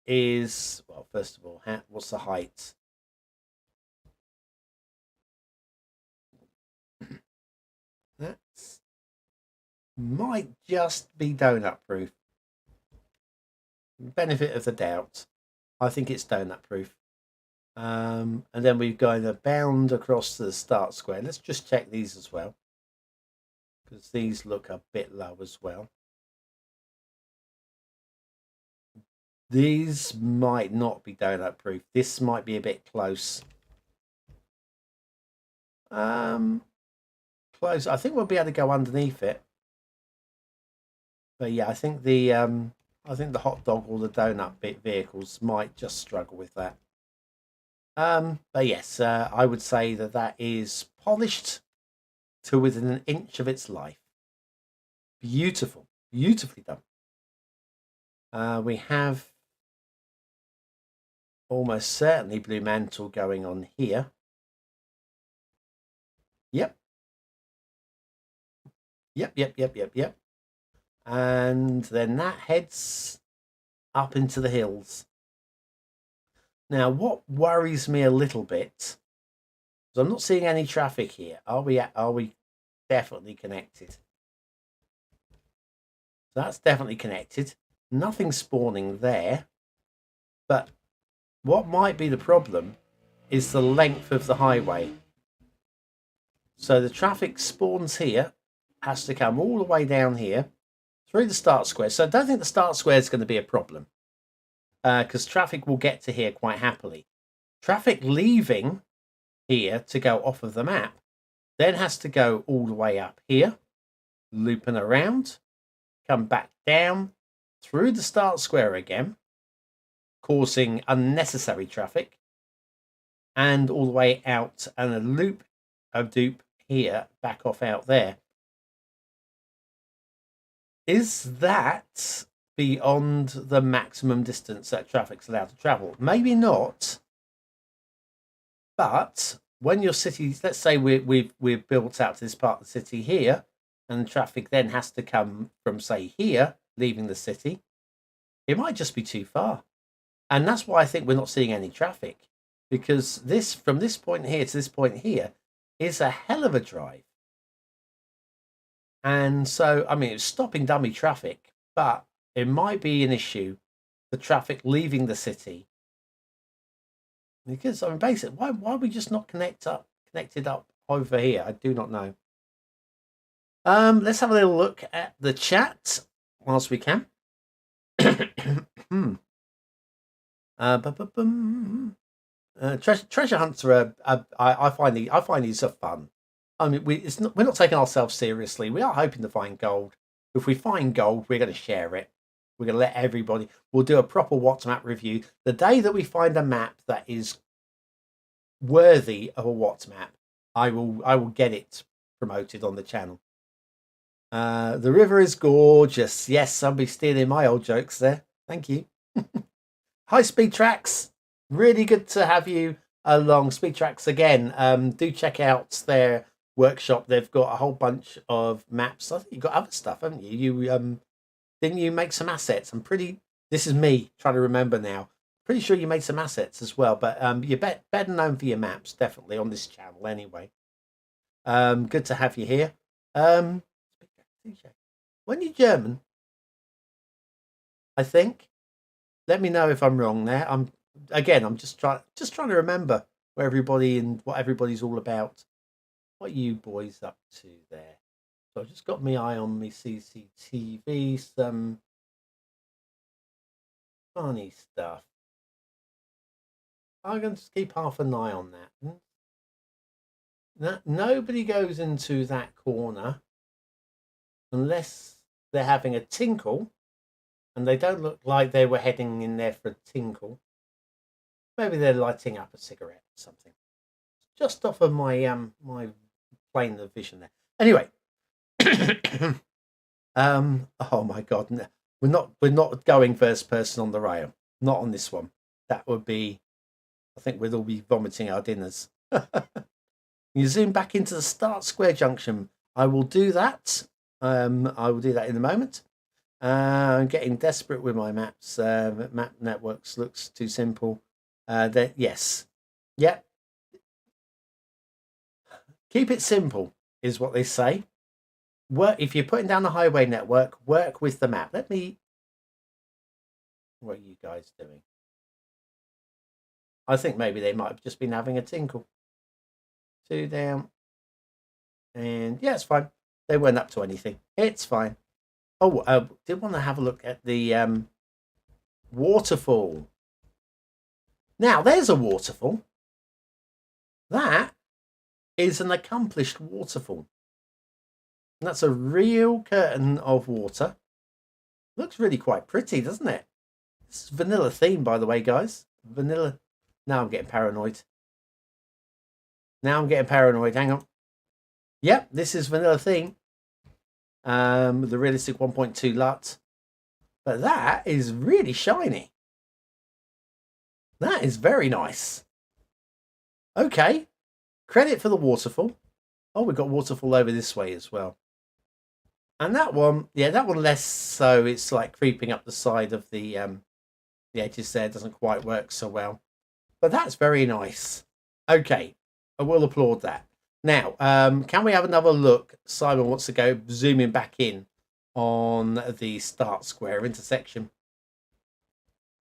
is, well, first of all, what's the height? That might just be donut proof. Benefit of the doubt. I think it's donut proof. And then we're going to bound across the start square. Let's just check these as well, because these look a bit low as well. These might not be donut proof. This might be a bit close. close. I think we'll be able to go underneath it. But yeah, I think the hot dog or the donut bit vehicles might just struggle with that. But yes, I would say that is polished to within an inch of its life. Beautiful, beautifully done. We have almost certainly Blue Mantle going on here. Yep. Yep. And then that heads up into the hills. Now, what worries me a little bit is I'm not seeing any traffic here. Are we definitely connected? So that's definitely connected. Nothing spawning there. But what might be the problem is the length of the highway. So the traffic spawns here, has to come all the way down here through the start square. So I don't think the start square is going to be a problem because traffic will get to here quite happily. Traffic leaving here to go off of the map then has to go all the way up here, looping around, come back down through the start square again, causing unnecessary traffic, and all the way out and a loop, a dupe here, back off out there. Is that beyond the maximum distance that traffic's allowed to travel? Maybe not. But when your city, let's say we've built out to this part of the city here, and traffic then has to come from, say, here, leaving the city, it might just be too far. And that's why I think we're not seeing any traffic, because this, from this point here to this point here, is a hell of a drive. And so, I mean, it's stopping dummy traffic, but it might be an issue for traffic leaving the city. Because, I mean, basically, why are we just not connected up over here? I do not know. Let's have a little look at the chat whilst we can. Treasure hunts are I find these are fun. I mean, we're not taking ourselves seriously. We are hoping to find gold. If we find gold, we're going to share it. We're going to let everybody. We'll do a proper What's Map review the day that we find a map that is worthy of a What's Map. I will get it promoted on the channel. The river is gorgeous. Yes, somebody's stealing my old jokes there. Thank you. Hi, Speed Tracks. Really good to have you along. Speed Tracks again. Do check out their workshop. They've got a whole bunch of maps. I think you've got other stuff, haven't you? You didn't you make some assets? This is me trying to remember now. Pretty sure you made some assets as well, but you're better known for your maps, definitely, on this channel anyway. Good to have you here. When you're German, I think. Let me know if I'm wrong there. I'm just trying to remember where everybody and what everybody's all about. What are you boys up to there? So I've just got my eye on my CCTV, some funny stuff. I'm going to keep half an eye on that. Nobody goes into that corner unless they're having a tinkle, and they don't look like they were heading in there for a tinkle. Maybe they're lighting up a cigarette or something. Just off of my my plane of vision there. Anyway, oh my God, no. We're not going first person on the rail. Not on this one. That would be, I think we'd all be vomiting our dinners. You zoom back into the start square junction. I will do that. I will do that in a moment. I'm getting desperate with my maps. Map networks looks too simple. Yes. Yep. Keep it simple is what they say. If you're putting down the highway network, work with the map. What are you guys doing? I think maybe they might have just been having a tinkle. 2 down. And yeah, it's fine. They weren't up to anything. It's fine. Oh, did want to have a look at the waterfall. Now, there's a waterfall. That is an accomplished waterfall. And that's a real curtain of water. Looks really quite pretty, doesn't it? This is vanilla theme, by the way, guys. Vanilla. Now I'm getting paranoid. Hang on. Yep, this is vanilla theme. The realistic 1.2 LUT. But that is really shiny. That is very nice. Okay. Credit for the waterfall. Oh, we've got waterfall over this way as well. And that one, yeah, that one less so. It's like creeping up the side of the edges there. It doesn't quite work so well. But that's very nice. Okay. I will applaud that. Now, can we have another look? Simon wants to go zooming back in on the start square intersection.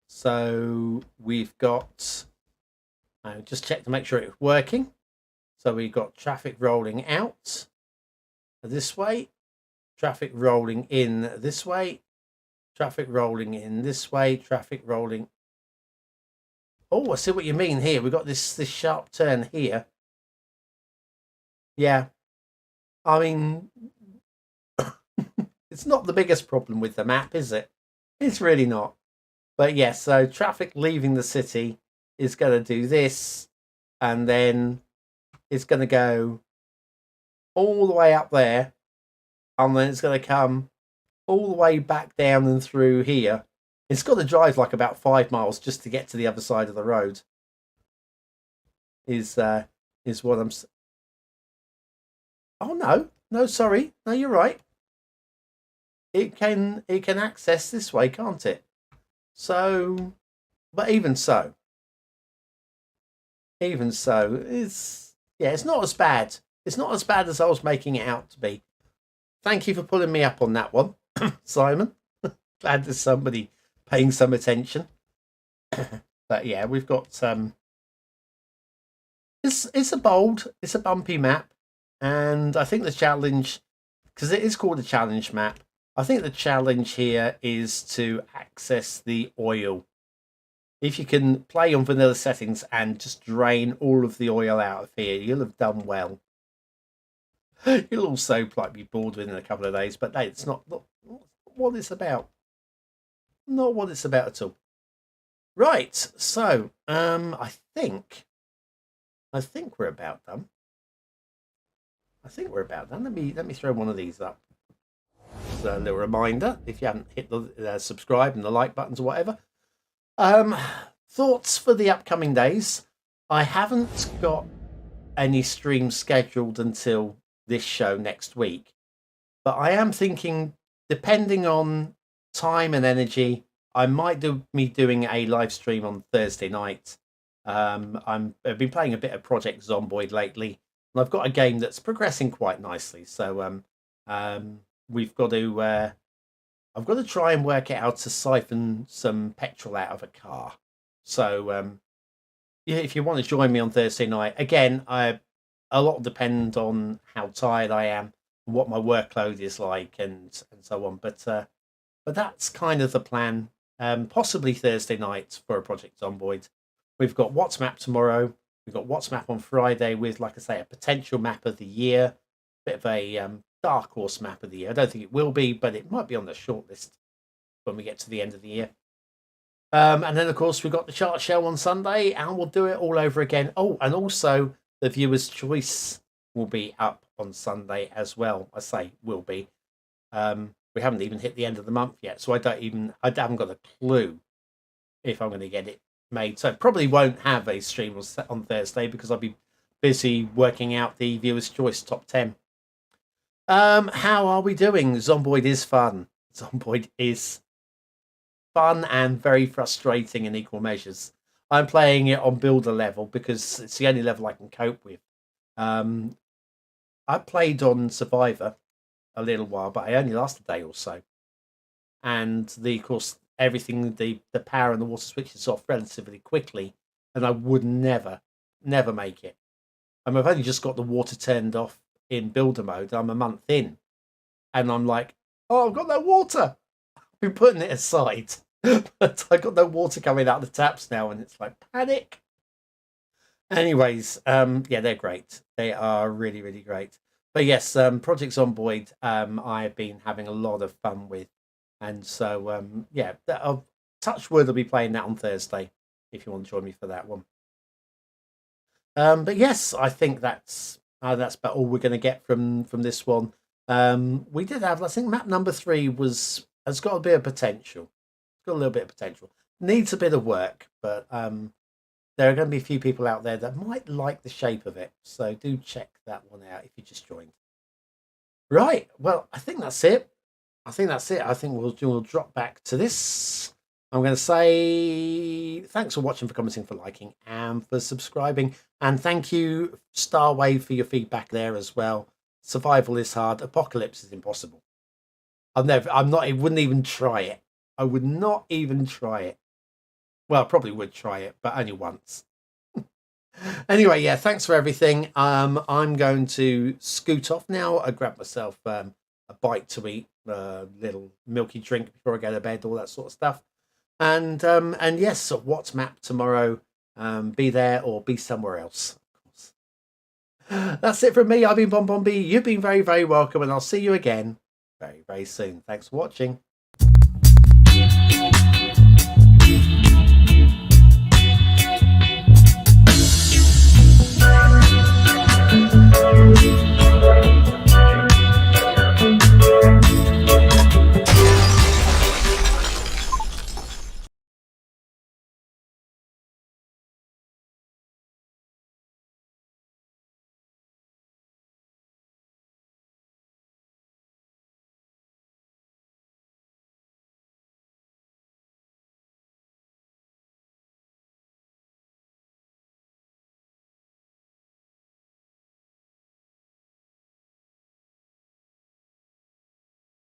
So we've got, just check to make sure it's working. So we've got traffic rolling out this way, traffic rolling in this way, traffic rolling in this way, traffic rolling. Oh, I see what you mean here. We've got this sharp turn here. Yeah. I mean, it's not the biggest problem with the map, is it? It's really not. But yes, so traffic leaving the city is going to do this, and then it's going to go all the way up there, and then it's going to come all the way back down and through here. It's got to drive like about 5 miles just to get to the other side of the road. Is what I'm. Oh no, sorry, no, you're right. It can access this way, can't it? So, but even so, it's not as bad. It's not as bad as I was making it out to be. Thank you for pulling me up on that one, Simon. Glad there's somebody paying some attention. But yeah, we've got it's a bumpy map, and I think the challenge, because it is called a challenge map, I think the challenge here is to access the oil. If you can play on vanilla settings and just drain all of the oil out of here, you'll have done well. You'll also like be bored within a couple of days, but hey, it's not what it's about. Not what it's about at all. Right, so I think we're about done. Let me throw one of these up. A little reminder if you haven't hit the subscribe and the like buttons or whatever. Thoughts for the upcoming days. I haven't got any streams scheduled until this show next week, but I am thinking, depending on time and energy, I might be doing a live stream on Thursday night. I've been playing a bit of Project Zomboid lately, and I've got a game that's progressing quite nicely. So we've got to I've got to try and work it out to siphon some petrol out of a car. So yeah, if you want to join me on Thursday night, again, a lot will depend on how tired I am, what my workload is like, and so on. But that's kind of the plan. Possibly Thursday night for a Project Zomboid. We've got What's Map tomorrow. We've got What's Map on Friday with, like I say, a potential map of the year. Bit of a dark horse map of the year. I don't think it will be, but it might be on the shortlist when we get to the end of the year. And then, of course, we've got the chart show on Sunday, and we'll do it all over again. Oh, and also the viewer's choice will be up on Sunday as well. I say will be. We haven't even hit the end of the month yet, so I haven't got a clue if I'm going to get it made. So probably won't have a stream on Thursday because I'll be busy working out the viewer's choice top 10. How are we doing? Zomboid is fun. Zomboid is fun and very frustrating in equal measures. I'm playing it on builder level because it's the only level I can cope with. I played on Survivor a little while, but I only last a day or so. And of course, everything, the power and the water switches off relatively quickly, and I would never make it. I've only just got the water turned off in builder mode. I'm a month in, and I'm like, oh, I've got no water. I've been putting it aside, but I got no water coming out of the taps now, and it's like panic. Anyways, yeah, they're great. They are really, really great. But yes, Project Zomboid, I've been having a lot of fun with, and so yeah, touch wood, I'll be playing that on Thursday if you want to join me for that one. But yes, I think that's about all we're going to get from this one. We did have, I think, map number 3 has got a bit of potential. It's got a little bit of potential. Needs a bit of work, but there are going to be a few people out there that might like the shape of it. So do check that one out if you just joined. Right. Well, I think that's it. I think we'll drop back to this. I'm going to say thanks for watching, for commenting, for liking, and for subscribing. And thank you, Starwave, for your feedback there as well. Survival is hard. Apocalypse is impossible. I wouldn't even try it. I would not even try it. Well, I probably would try it, but only once. Anyway, yeah, thanks for everything. I'm going to scoot off now. I grab myself a bite to eat, a little milky drink before I go to bed, all that sort of stuff. And yes, what's map tomorrow? Be there or be somewhere else, of course. That's it from me. I've been BonBonB. You've been very, very welcome, and I'll see you again very, very soon. Thanks for watching.